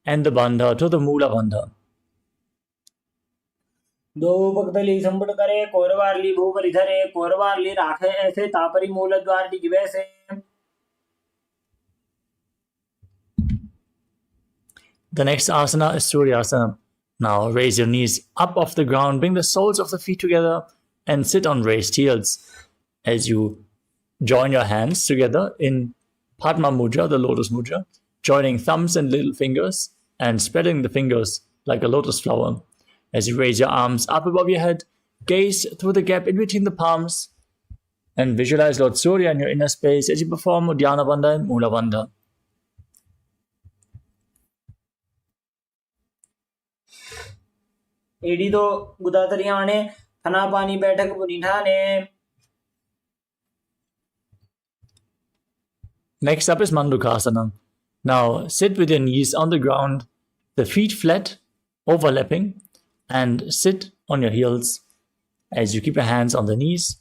and the Bandha to the Mula Bandha. दो भगदली संपट करे कोरवारली भूपरि धरे कोरवारली राखे ऐसे तापरी मूल द्वार टिक वैसे. The next asana is Suryasana. Now raise your knees up off the ground, bring the soles of the feet together and sit on raised heels. As you join your hands together in Padma Mudra, the lotus mudra, joining thumbs and little fingers and spreading the fingers like a lotus flower. As you raise your arms up above your head, gaze through the gap in between the palms and visualize Lord Surya in your inner space as you perform Uddiyana Bandha and Mula Bandha. एडी दो गुदातरियाने फना पानी बैठक बुनिठाने. Next up is Mandukasana. Now sit with your knees on the ground, the feet flat, overlapping, and sit on your heels as you keep your hands on the knees.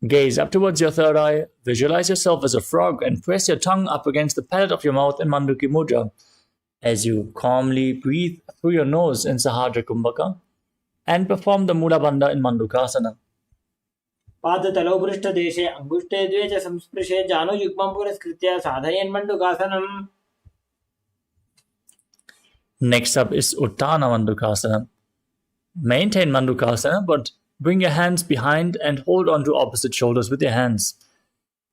Gaze up towards your third eye, visualize yourself as a frog and press your tongue up against the palate of your mouth in Manduki Mudra as you calmly breathe through your nose in Sahadra Kumbhaka and perform the Mula Bandha in Mandukasana. पादतलौ पृष्ठदेशे अङ्गुष्ठे द्वे च संस्पृशे जानुयुग्मं पुरस्कृत्य साधयन् मण्डुकासनम्. Next up is Uttana Mandukasana. Maintain Mandukasana, but bring your hands behind and hold on to opposite shoulders with your hands.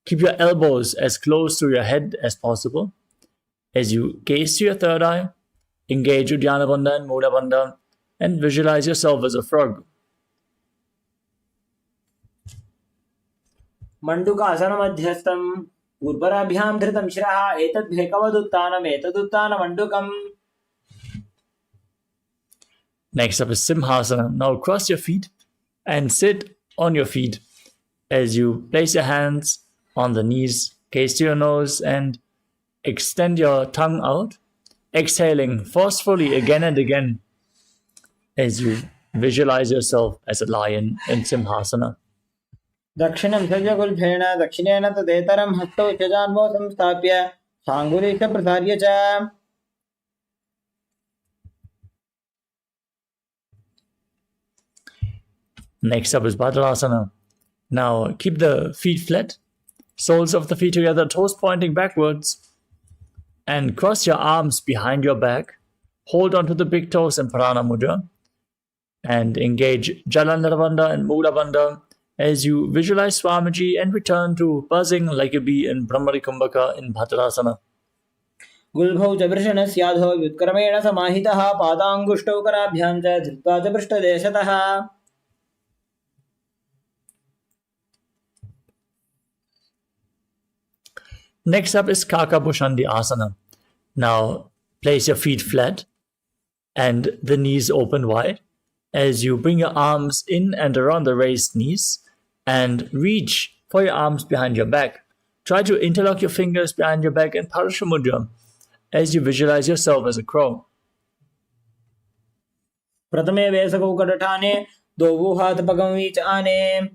Keep your elbows as close to your head as possible. As you gaze to your third eye, engage Uddiyana Bandha and Mula Bandha and visualize yourself as a frog. मण्डुकासनमध्यस्थम् उर्वराभ्यां धृतं शिरः एतद्भेकवदुत्थानम् एतदुत्थानमण्डुकम्. Next up is Simhasana. Now cross your feet and sit on your feet as you place your hands on the knees, gaze to your nose and extend your tongue out, exhaling forcefully again and again as you visualize yourself as a lion in Simhasana. दक्षिणं सजगुल्फेण दक्षिणेन तदेतरं हस्तौ च जान्वौ संस्थाप्य साङ्गुली च प्रसार्य च. Next up is Bhadrasana. Now keep the feet flat, soles of the feet together, toes pointing backwards, and cross your arms behind your back. Hold onto the big toes in Prana Mudra, and engage Jalandhara Bandha and Mula Bandha as you visualize Swamiji and return to buzzing like a bee in Brahmari Kumbhaka in Bhadrasana. गुल्भौ च वृषणस्याधो व्युत्क्रमेण समाहितः पादाङ्गुष्टौ कराभ्यां च धृत्वा च पृष्ठदेशतः. Next up is Kakabhushandi Asana. Now place your feet flat and the knees open wide as you bring your arms in and around the raised knees and reach for your arms behind your back. Try to interlock your fingers behind your back in Parashamudra as you visualize yourself as a crow. प्रथमे वेसकौ कटठाने दोवु हाथ पगंवीच आने.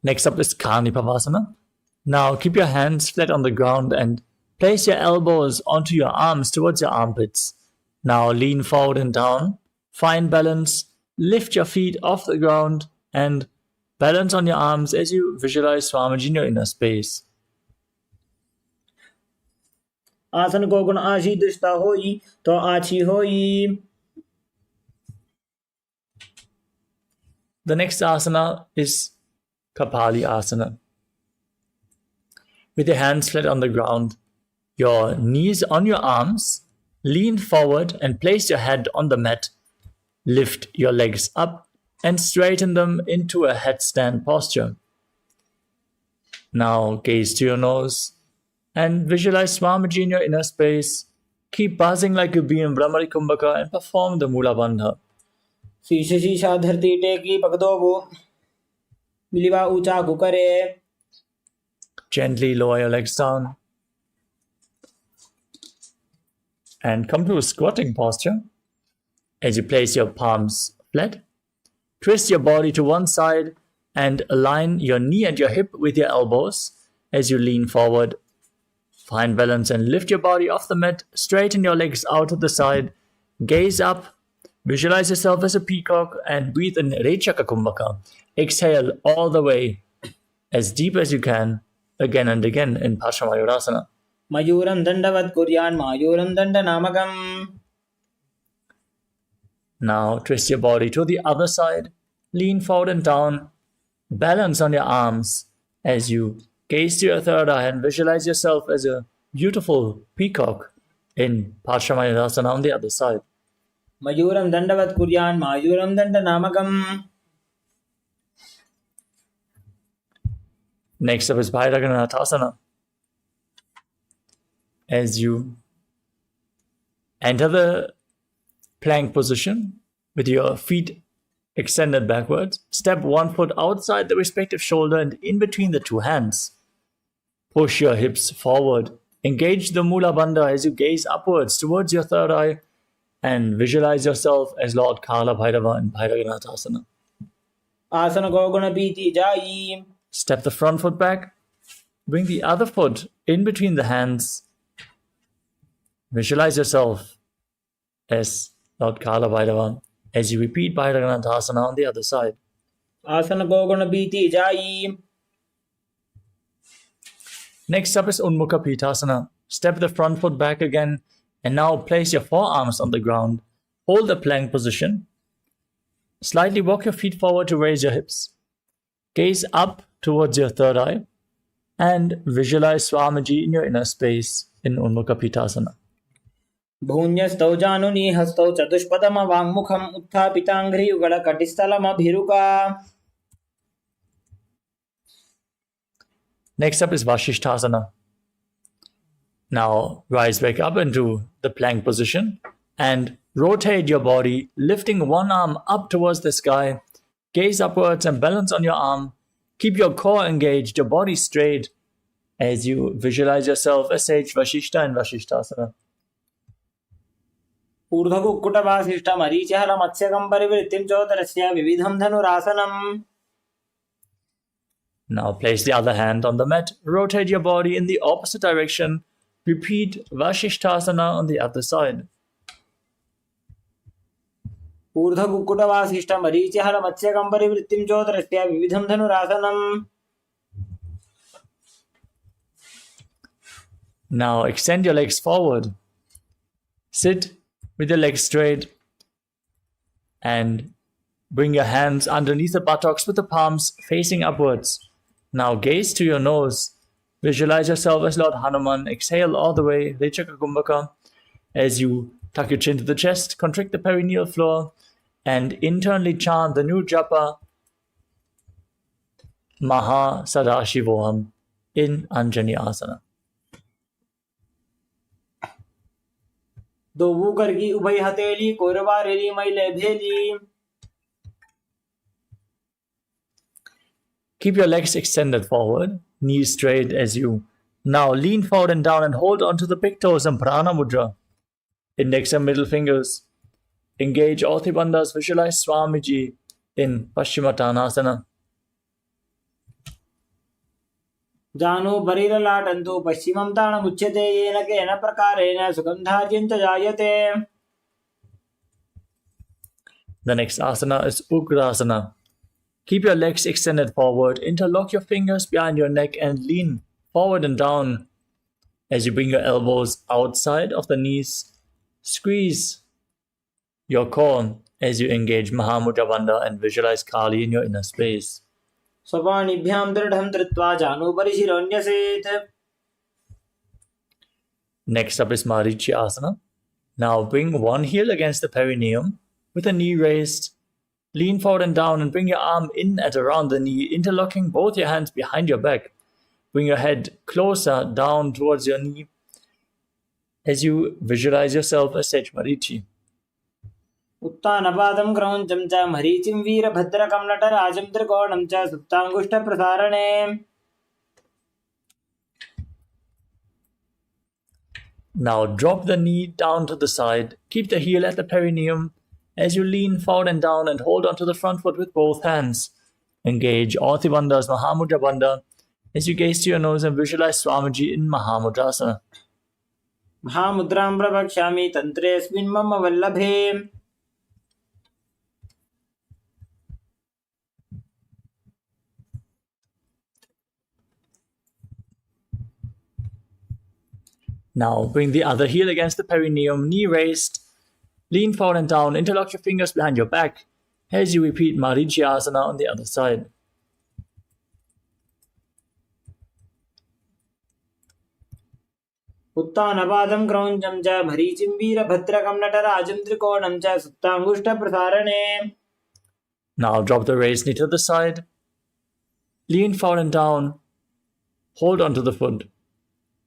Next up is Karnipavasana. Now keep your hands flat on the ground and place your elbows onto your arms towards your armpits. Now lean forward and down, find balance, lift your feet off the ground and balance on your arms as you visualize Swamiji in your inner space. आसन को गुण आशी दृष्टा होई तो आछी होई. The next asana is Kapali Asana. With your hands flat on the ground, your knees on your arms, lean forward and place your head on the mat. Lift your legs up and straighten them into a headstand posture. Now gaze to your nose and visualize Swamiji in your inner space. Keep buzzing like a bee in Brahmari Kumbhaka and perform the Mula Bandha. शीश शीशा धरती टेकी पगदो वो मिलिवा ऊंचा कुकरे. Gently lower your legs down and come to a squatting posture. As you place your palms flat, twist your body to one side and align your knee and your hip with your elbows. As you lean forward, find balance and lift your body off the mat. Straighten your legs out to the side. Gaze up. Visualize yourself as a peacock and breathe in Rechaka Kumbhaka. Exhale all the way as deep as you can, again and again in Parshamayurasana. मयूरं दंडवत् कुर्यान् मायूरं दण्डनामकम्. Now twist your body to the other side. Lean forward and down. Balance on your arms as you gaze to your third eye and visualize yourself as a beautiful peacock in Parshamayurasana on the other side. मयूरं दंडवत् कुर्यान् मायूरं दण्डनामकम्. Next up is Bhairaganathasana. As you enter the plank position with your feet extended backwards, step one foot outside the respective shoulder and in between the two hands. Push your hips forward. Engage the Mula Bandha as you gaze upwards towards your third eye and visualize yourself as Lord Kala Bhairava in Bhairaganathasana. आसन को गुण पीति जाई. Step the front foot back. Bring the other foot in between the hands. Visualize yourself as Lord Kala Bhairava as you repeat Bhairaganathasana on the other side. आसन को गुण पीति जाई. Next up is Unmukha Pitasana. Step the front foot back again and now place your forearms on the ground. Hold the plank position. Slightly walk your feet forward to raise your hips. Gaze up towards your third eye and visualize Swamiji in your inner space in Unmukha Pitasana. भून्यस्तौ जानुनी हस्तौ चतुष्पदम वाङ्मुखम् उत्थापिताङ्घ्रियुगल कटिस्थलमभिरुका. Next up is Vashishthasana. Now rise back up into the plank position and rotate your body, lifting one arm up towards the sky. Gaze upwards and balance on your arm. Keep your core engaged, your body straight as you visualize yourself as Sage Vashishta in Vashishthasana. ऊर्ध्वकुक्कुटवासिष्ठमरीचिहल मत्स्यकं परिवृत्तिं चोदरस्य विविधं धनुरासनम्. Now place the other hand on the mat. Rotate your body in the opposite direction. Repeat Vashishthasana on the other side. ऊर्ध्वकुक्कुटवासिष्ठ मरीचिहर मत्स्यकं परिवृत्तिं चोदरस्य विविधं धनुरासनम्. Now extend your legs forward. Sit with your legs straight and bring your hands underneath the buttocks with the palms facing upwards. Now gaze to your nose. Visualize yourself as Lord Hanuman. Exhale all the way, Rechaka Kumbhaka, as you tuck your chin to the chest, contract the perineal floor, and internally chant the new japa Maha Sadashivoham in Anjani Asana. दोबू करगी उभय हथेली कोरबारेली मैले भेली. Keep your legs extended forward, knees straight as you now lean forward and down and hold onto the big toes in Prana Mudra. Index and middle fingers. Engage all three bandhas. Visualize Swamiji in Paschimottanasana. जानु बरीरलाटन्तु पश्चिमं ताणमुच्यते येन केन प्रकारेण सुगन्धार्यं च जायते. The next asana is Ugrasana. Keep your legs extended forward, interlock your fingers behind your neck and lean forward and down as you bring your elbows outside of the knees. Squeeze your core as you engage Mahamudra Bandha and visualize Kali in your inner space. स्वपाणिभ्यां दृढं धृत्वा जानुभरि शिरोऽन्यसेत्. Next up is Marichi Asana. Now bring one heel against the perineum with the knee raised. Lean forward and down and bring your arm in at around the knee, interlocking both your hands behind your back. Bring your head closer down towards your knee as you visualize yourself as Sage Marichi. उत्तानपादं क्रौञ्चं च मरीचिं वीरभद्रकं नटराजं त्रिकोणं च सुप्ताङ्गुष्ठप्रसारणे. Now drop the knee down to the side. Keep the heel at the perineum as you lean forward and down and hold onto the front foot with both hands. Engage all three bandhas, Mahamudra Bandha, as you gaze to your nose and visualize Swamiji in Mahamudrasana. महामुद्रां प्रवक्ष्यामि तन्त्रेऽस्मिन् मम वल्लभे. Now bring the other heel against the perineum, knee raised. Lean forward and down, interlock your fingers behind your back as you repeat Marichi Asana on the other side. उत्तानपादं क्रौञ्चं च मरीचिं वीरभद्रकं नटराजं त्रिकोणं च सुप्ताङ्गुष्ठप्रसारणे. Now drop the raised knee to the side. Lean forward and down. Hold onto the foot.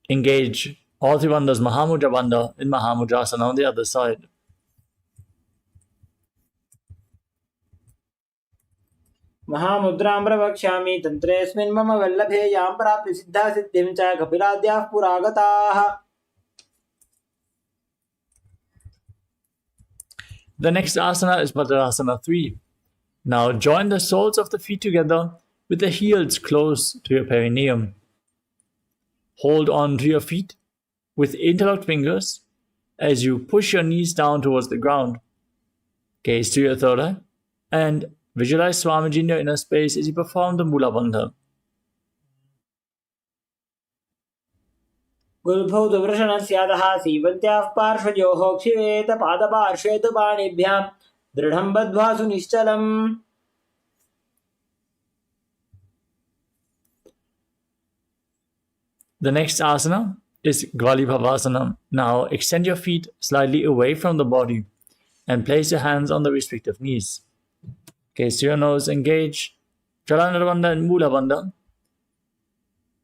Engage all three bandhas, Mahamudra Bandha in Mahamudrasana on the other side. महामुद्रां प्रवक्ष्यामि तन्त्रेऽस्मिन् मम वल्लभे यां प्राप्य सिद्धा सिद्धिं च कपिलाद्याः पुरागताः. The next asana is Bhadrasana 3. Now join the soles of the feet together with the heels close to your perineum. Hold on to your feet with interlocked fingers as you push your knees down towards the ground. Gaze to your third eye and visualize Swamiji in your inner space as you perform the Mula Bandha. गुरुभौतवृषणस्यादः सीवन्त्याः पार्श्वयोः क्षिवेत पादपार्श्वे तु पाणिभ्यां दृढं बद्ध्वा सुनिश्चलम्. The next asana is Gvalibhavasana. Now extend your feet slightly away from the body and place your hands on the respective knees. Gaze to your nose, engage Jalandhara Bandha and Mula Bandha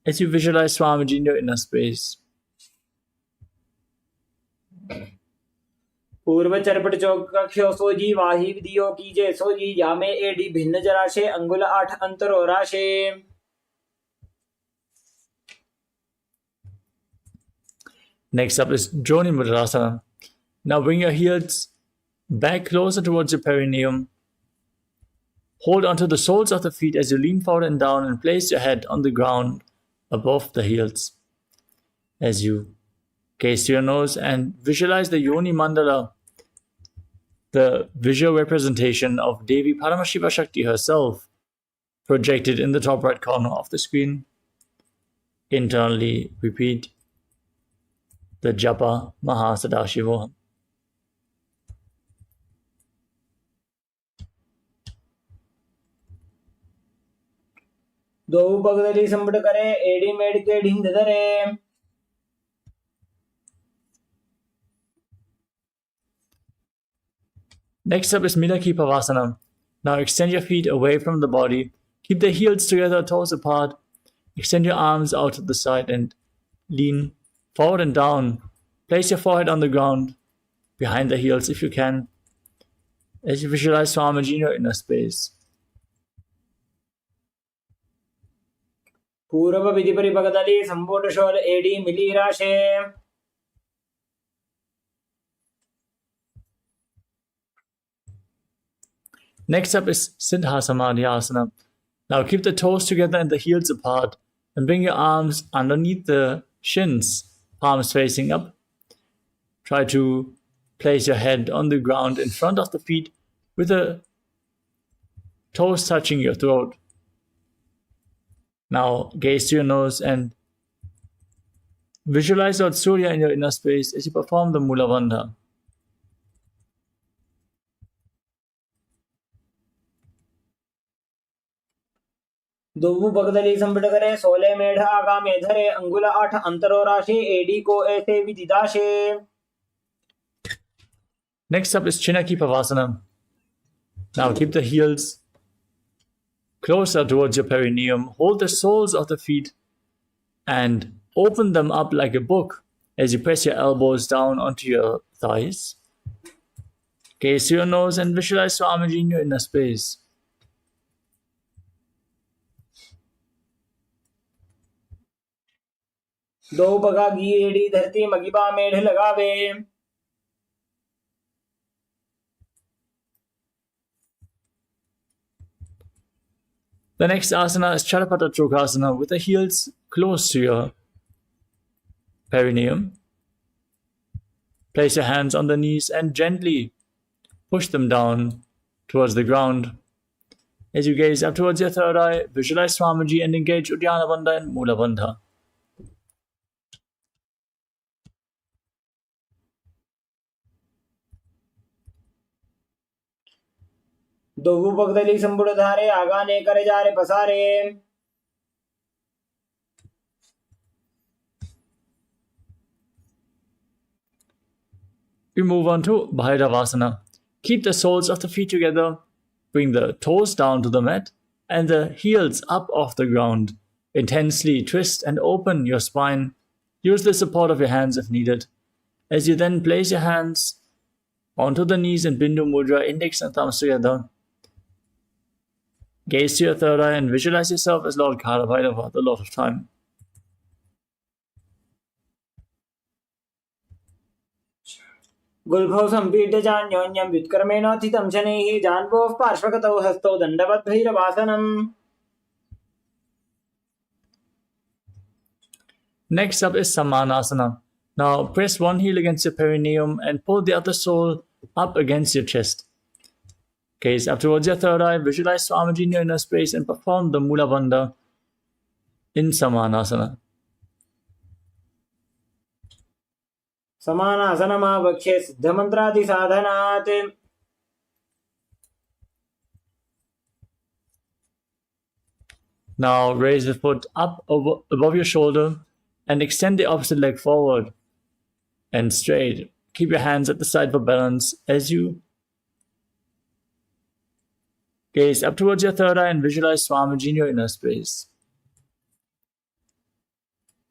as you visualize Swamiji in your inner space. पूर्वचरपट चौकख्यो sooji वाही विधियो कीजे सोजी यामे AD भिन्न जराशे अंगुल 8 अंतरो राशे. Next up is Joni Mudrasana. Now bring your heels back closer towards your perineum. Hold onto the soles of the feet as you lean forward and down and place your head on the ground above the heels. As you gaze to your nose and visualize the Yoni Mandala the visual representation of Devi Paramashiva Shakti herself projected in the top right corner of the screen. Internally repeat the Japa Maha Sadashivoham. दो पगदली संबड़ करे AD made के ढिंद धरे. Next up is Milaki Pavasana. Now extend your feet away from the body. Keep the heels together, toes apart. Extend your arms out to the side and lean forward and down. Place your forehead on the ground, behind the heels if you can, as you visualize Swamiji in your inner space. पूर्व विधि परिपगदली संपूर्ण शोल एडी मिली राशे. Next up is Siddha Samadhi Asana. Now keep the toes together and the heels apart and bring your arms underneath the shins, palms facing up. Try to place your head on the ground in front of the feet with the toes touching your throat. Now gaze to your nose and visualize Lord Surya in your inner space as you perform the Mula Bandha. दोवु पगदली संबड़ करे 16 मेढ आगा में धरे अंगुल 8 अंतरो राशि AD को ऐसे विदिदाशे. Next up is Chinaki Pavasana. Now keep the heels closer towards your perineum. Hold the soles of the feet and open them up like a book as you press your elbows down onto your thighs. Gaze to your nose and visualize Swamiji in your inner space. दो पगा घी AD धरती मगिबा मेढ लगावे. The next asana is Charapata Chokasana with the heels close to your perineum. Place your hands on the knees and gently push them down towards the ground. As you gaze up towards your third eye, visualize Swamiji and engage Uddiyana Bandha and Mula Bandha. दोवु पगदली संबड़ धारे आगा ने करे जा रे पसारे. We move on to Bhairavasana. Keep the soles of the feet together, bring the toes down to the mat and the heels up off the ground. Intensely twist and open your spine. Use the support of your hands if needed. As you then place your hands onto the knees in Bindu Mudra, index and thumbs together. Gaze to your third eye and visualize yourself as Lord Kala-Bhairava, the Lord of Time. गुल्भौ संपीड्य जान्योन्यं व्युत्कर्मेणोत्थितं शनैः जान्वोः पार्श्वगतौ हस्तौ दण्डवद्भैरवासनम्. Next up is Samanasana. Now press one heel against your perineum and pull the other sole up against your chest. Gaze up towards your third eye, visualize Swamiji in your inner space and perform the Mula Bandha in Samanasana. समानासनमावक्ष्ये सिद्धमन्त्रादि साधनात्. Now raise the foot up above your shoulder and extend the opposite leg forward and straight. Keep your hands at the side for balance as you gaze up towards your third eye and visualize Swamiji in your inner space.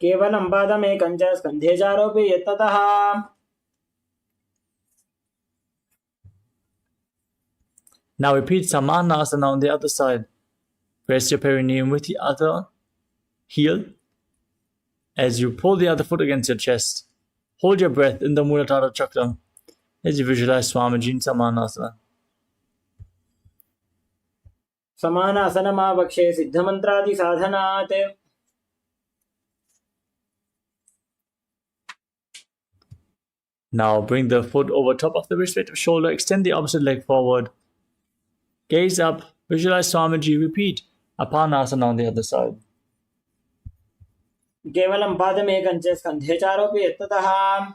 केवलं पादमेकं च स्कन्धे चारोपि यत्ततः. Now repeat Samanasana on the other side. Press your perineum with the other heel as you pull the other foot against your chest. Hold your breath in the Muladhara Chakra as you visualize Swamiji in Samanasana. समानासनमावक्ष्ये सिद्धमन्त्रादि साधनात्. Now bring the foot over top of the respective shoulder, extend the opposite leg forward, gaze up, visualize Swamiji, repeat Apanasana on the other side. केवलं पादमेकं च स्कन्धे चारोपि यत्ततः.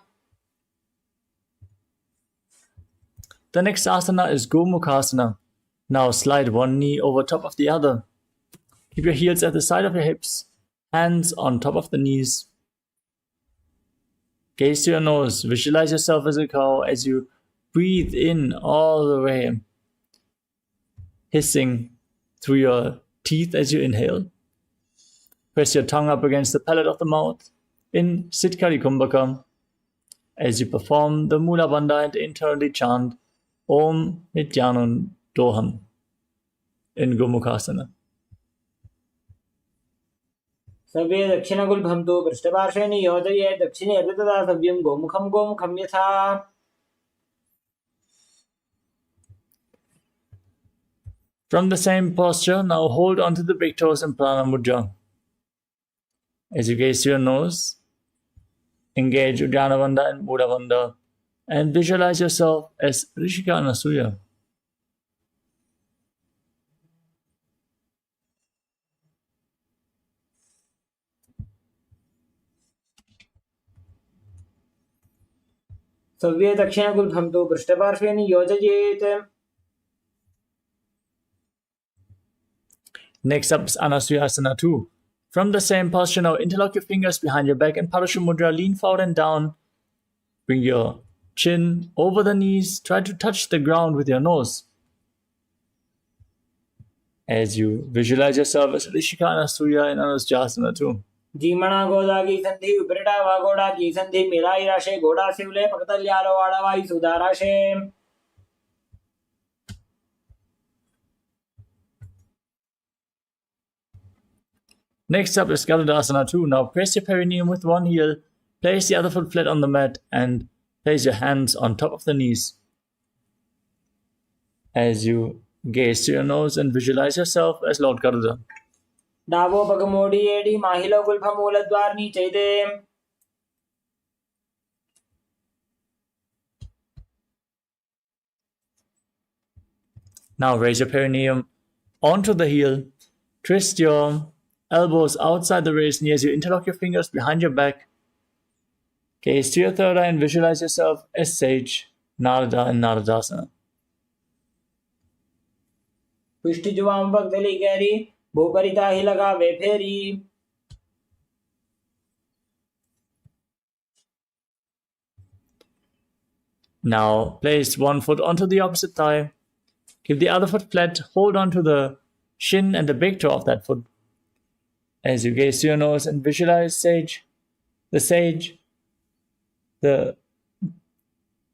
The next asana is Gomukhasana. Now slide one knee over top of the other. Keep your heels at the side of your hips, hands on top of the knees. Gaze to your nose, visualize yourself as a cow as you breathe in all the way, hissing through your teeth as you inhale. Press your tongue up against the palate of the mouth in Sitkari Kumbhaka as you perform the Mula Bandha and internally chant Om Nithyananda Doham in Gomukhasana. सर्वे दक्षिणगुल्भं तु पृष्ठपार्श्वे नियोजयेत् दक्षिणे तदा सव्यं गोमुखं गोमुखं यथा. From the same posture, now hold onto the big toes in Prana Mudra. As you gaze to your nose, engage Uddiyana Bandha and Mula Bandha and visualize yourself as Rishika Anasuya. सर्वे दक्षिणगुल्भं तु पृष्ठपार्श्वे नियोजयेत्. Next up is Anasuyasana 2. From the same posture, now interlock your fingers behind your back and Parashut Mudra, lean forward and down. Bring your chin over the knees, try to touch the ground with your nose. As you visualize yourself as Rishika Anasuya in Anasuyasana 2. जीमणा गोदा की संधि उपरिटा वा गोड़ा की संधि मिलाई राशे गोड़ा शिवले पकतल्यालो वाड़ावाई सुधाराशे. Next up is Garudasana 2. Now press your perineum with one heel, place the other foot flat on the mat and place your hands on top of the knees. As you gaze to your nose and visualize yourself as Lord Garuda. डावो पगमोडी एडी माहिलो गुल्फमूलद्वार नीचैदे. Now raise your perineum onto the heel, twist your elbows outside the raised knee as you interlock your fingers behind your back. Gaze to your third eye and visualize yourself as Sage, Narada and Naradasana. पुष्टि जुवाम पगदली Gary भूपरिता ही लगा वे फेरी. Now place one foot onto the opposite thigh. Keep the other foot flat. Hold on to the shin and the big toe of that foot. As you gaze to your nose and visualize Sage,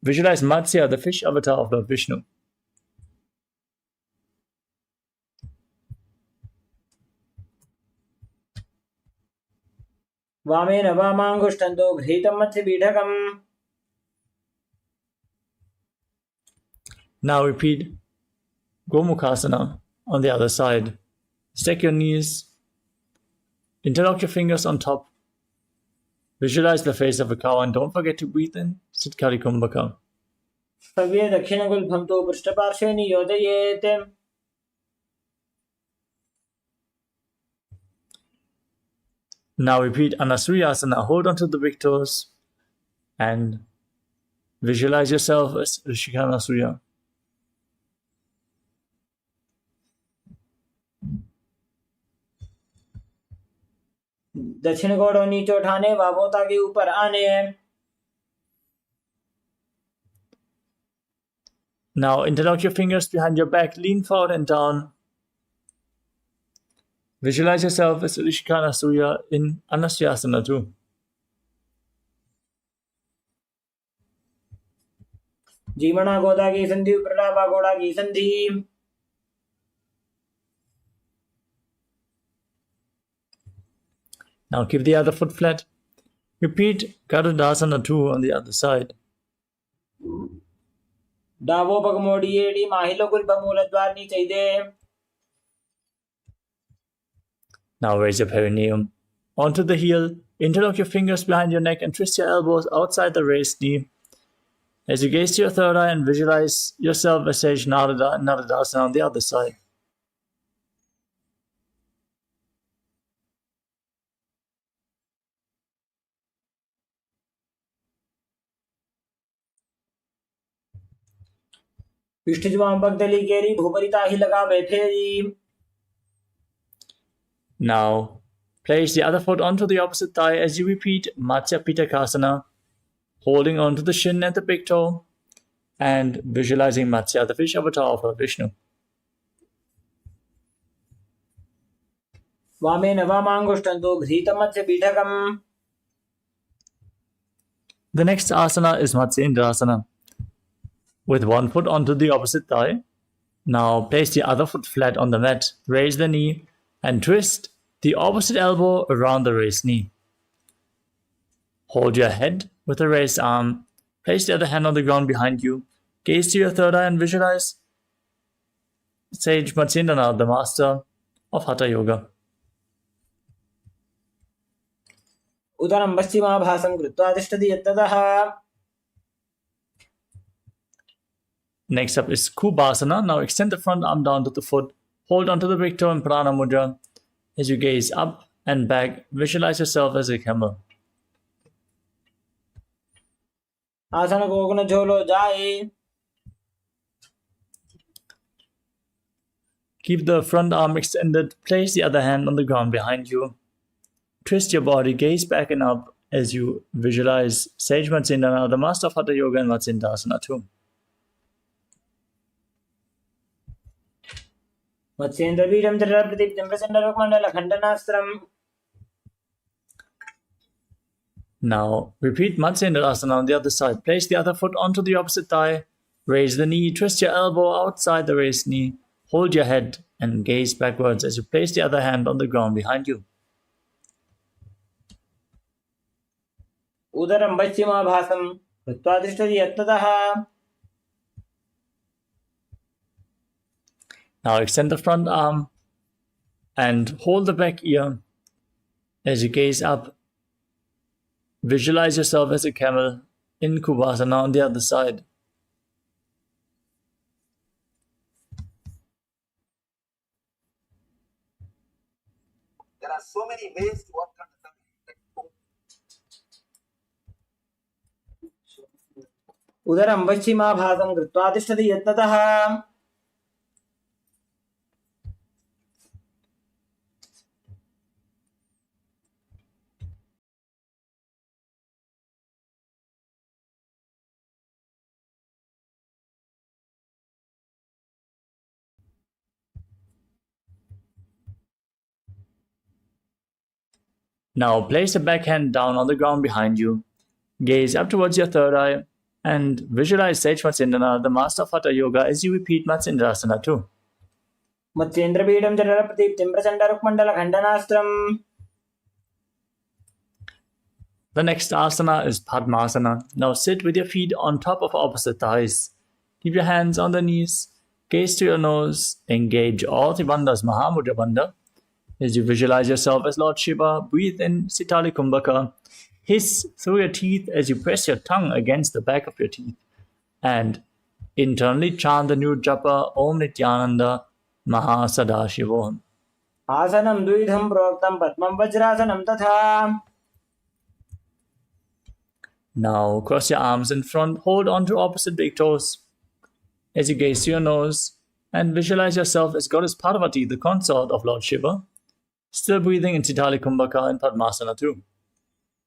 visualize Matsya, the fish avatar of Lord Vishnu. वामेन वामांगुष्ठन्तो घृतं मत्स्य बीढकम्. Now repeat Gomukhasana on the other side. Stack your knees. Interlock your fingers on top. Visualize the face of a cow and don't forget to breathe in Sitkari Kumbhaka. सर्वे दक्षिणगुल्भं तु पृष्ठपार्श्वे नियोजयेत्. Now repeat Anasuyasana. Hold onto the big toes and visualize yourself as Rishika Anasuya. दक्षिण गोड़ों नीचे उठाने वाबोता के ऊपर आने. Now interlock your fingers behind your back, lean forward and down. Visualize yourself as Rishika Anasuya in Anasuyasana 2. जीवना गोदा की संधि उपरिटा वा गोड़ा की संधि. Now keep the other foot flat. Repeat Garudasana 2 on the other side. डावो पगमोडी एडी माहिलो गुल्फमूलद्वार नीचैदे. Now raise your perineum onto the heel. Interlock your fingers behind your neck and twist your elbows outside the raised knee. As you gaze to your third eye and visualize yourself as Sage Narada and Naradasana on the other side. Now, place the other foot onto the opposite thigh as you repeat Matsya Pitakasana, holding onto the shin and the big toe, and visualizing Matsya, the fish avatar of Lord Vishnu. The next asana is Matsyendrasana. With one foot onto the opposite thigh, now place the other foot flat on the mat, raise the knee, and twist the opposite elbow around the raised knee. Hold your head with the raised arm, place the other hand on the ground behind you, gaze to your third eye and visualize Sage Matsyendranath, the master of Hatha Yoga. Udaram Paschimabhasam Krutva Tishtati Yattadaha. Next up is Kubhasana. Now extend the front arm down to the foot. Hold onto the big toe in Prana Mudra. As you gaze up and back, visualize yourself as a camel. Asana Kokuna Jolo Jai. Keep the front arm extended. Place the other hand on the ground behind you. Twist your body, gaze back and up as you visualize Sage Matsyendranath, the master of Hatha Yoga, and Matsyendrasana too. Matsyendrabhidam Jarapradeeptam Prasandarokmandala Khandanastram. Now, repeat Matsyendrasana on the other side. Place the other foot onto the opposite thigh. Raise the knee. Twist your elbow outside the raised knee. Hold your head and gaze backwards as you place the other hand on the ground behind you. Udaram Paschimabhasam Krutva Tishtati Yattadaha. Now extend the front arm and hold the back ear as you gaze up. Visualize yourself as a camel in Kubhasana on the other side. There are so many ways to work on the Udaram Paschimabhasam Krutva Tishtati Yattadaha. Now place the back hand down on the ground behind you. Gaze up towards your third eye and visualize Sage Matsyendranath, the master of Hatha Yoga, as you repeat Matsyendrasana too. Matsyendrabhidam Jarapradeeptam Prasandarokmandala Khandanastram. The next asana is Padmasana. Now sit with your feet on top of opposite thighs. Keep your hands on the knees. Gaze to your nose. Engage all the bandhas, Mahamudra Bandha. As you visualize yourself as Lord Shiva, breathe in Sitali Kumbhaka. Hiss through your teeth as you press your tongue against the back of your teeth. And internally chant the new japa Om Nithyananda Maha Sadashivoham. Asanam Duidham Proktam Padmam Vajrasanam Tatha. Now cross your arms in front, hold on to opposite big toes. As you gaze to your nose and visualize yourself as Goddess Parvati, the consort of Lord Shiva. Still breathing in Sitali Kumbhaka and Padmasana too.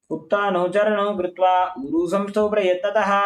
Uttano Charano Krutva Guru Samstho Prayattataha.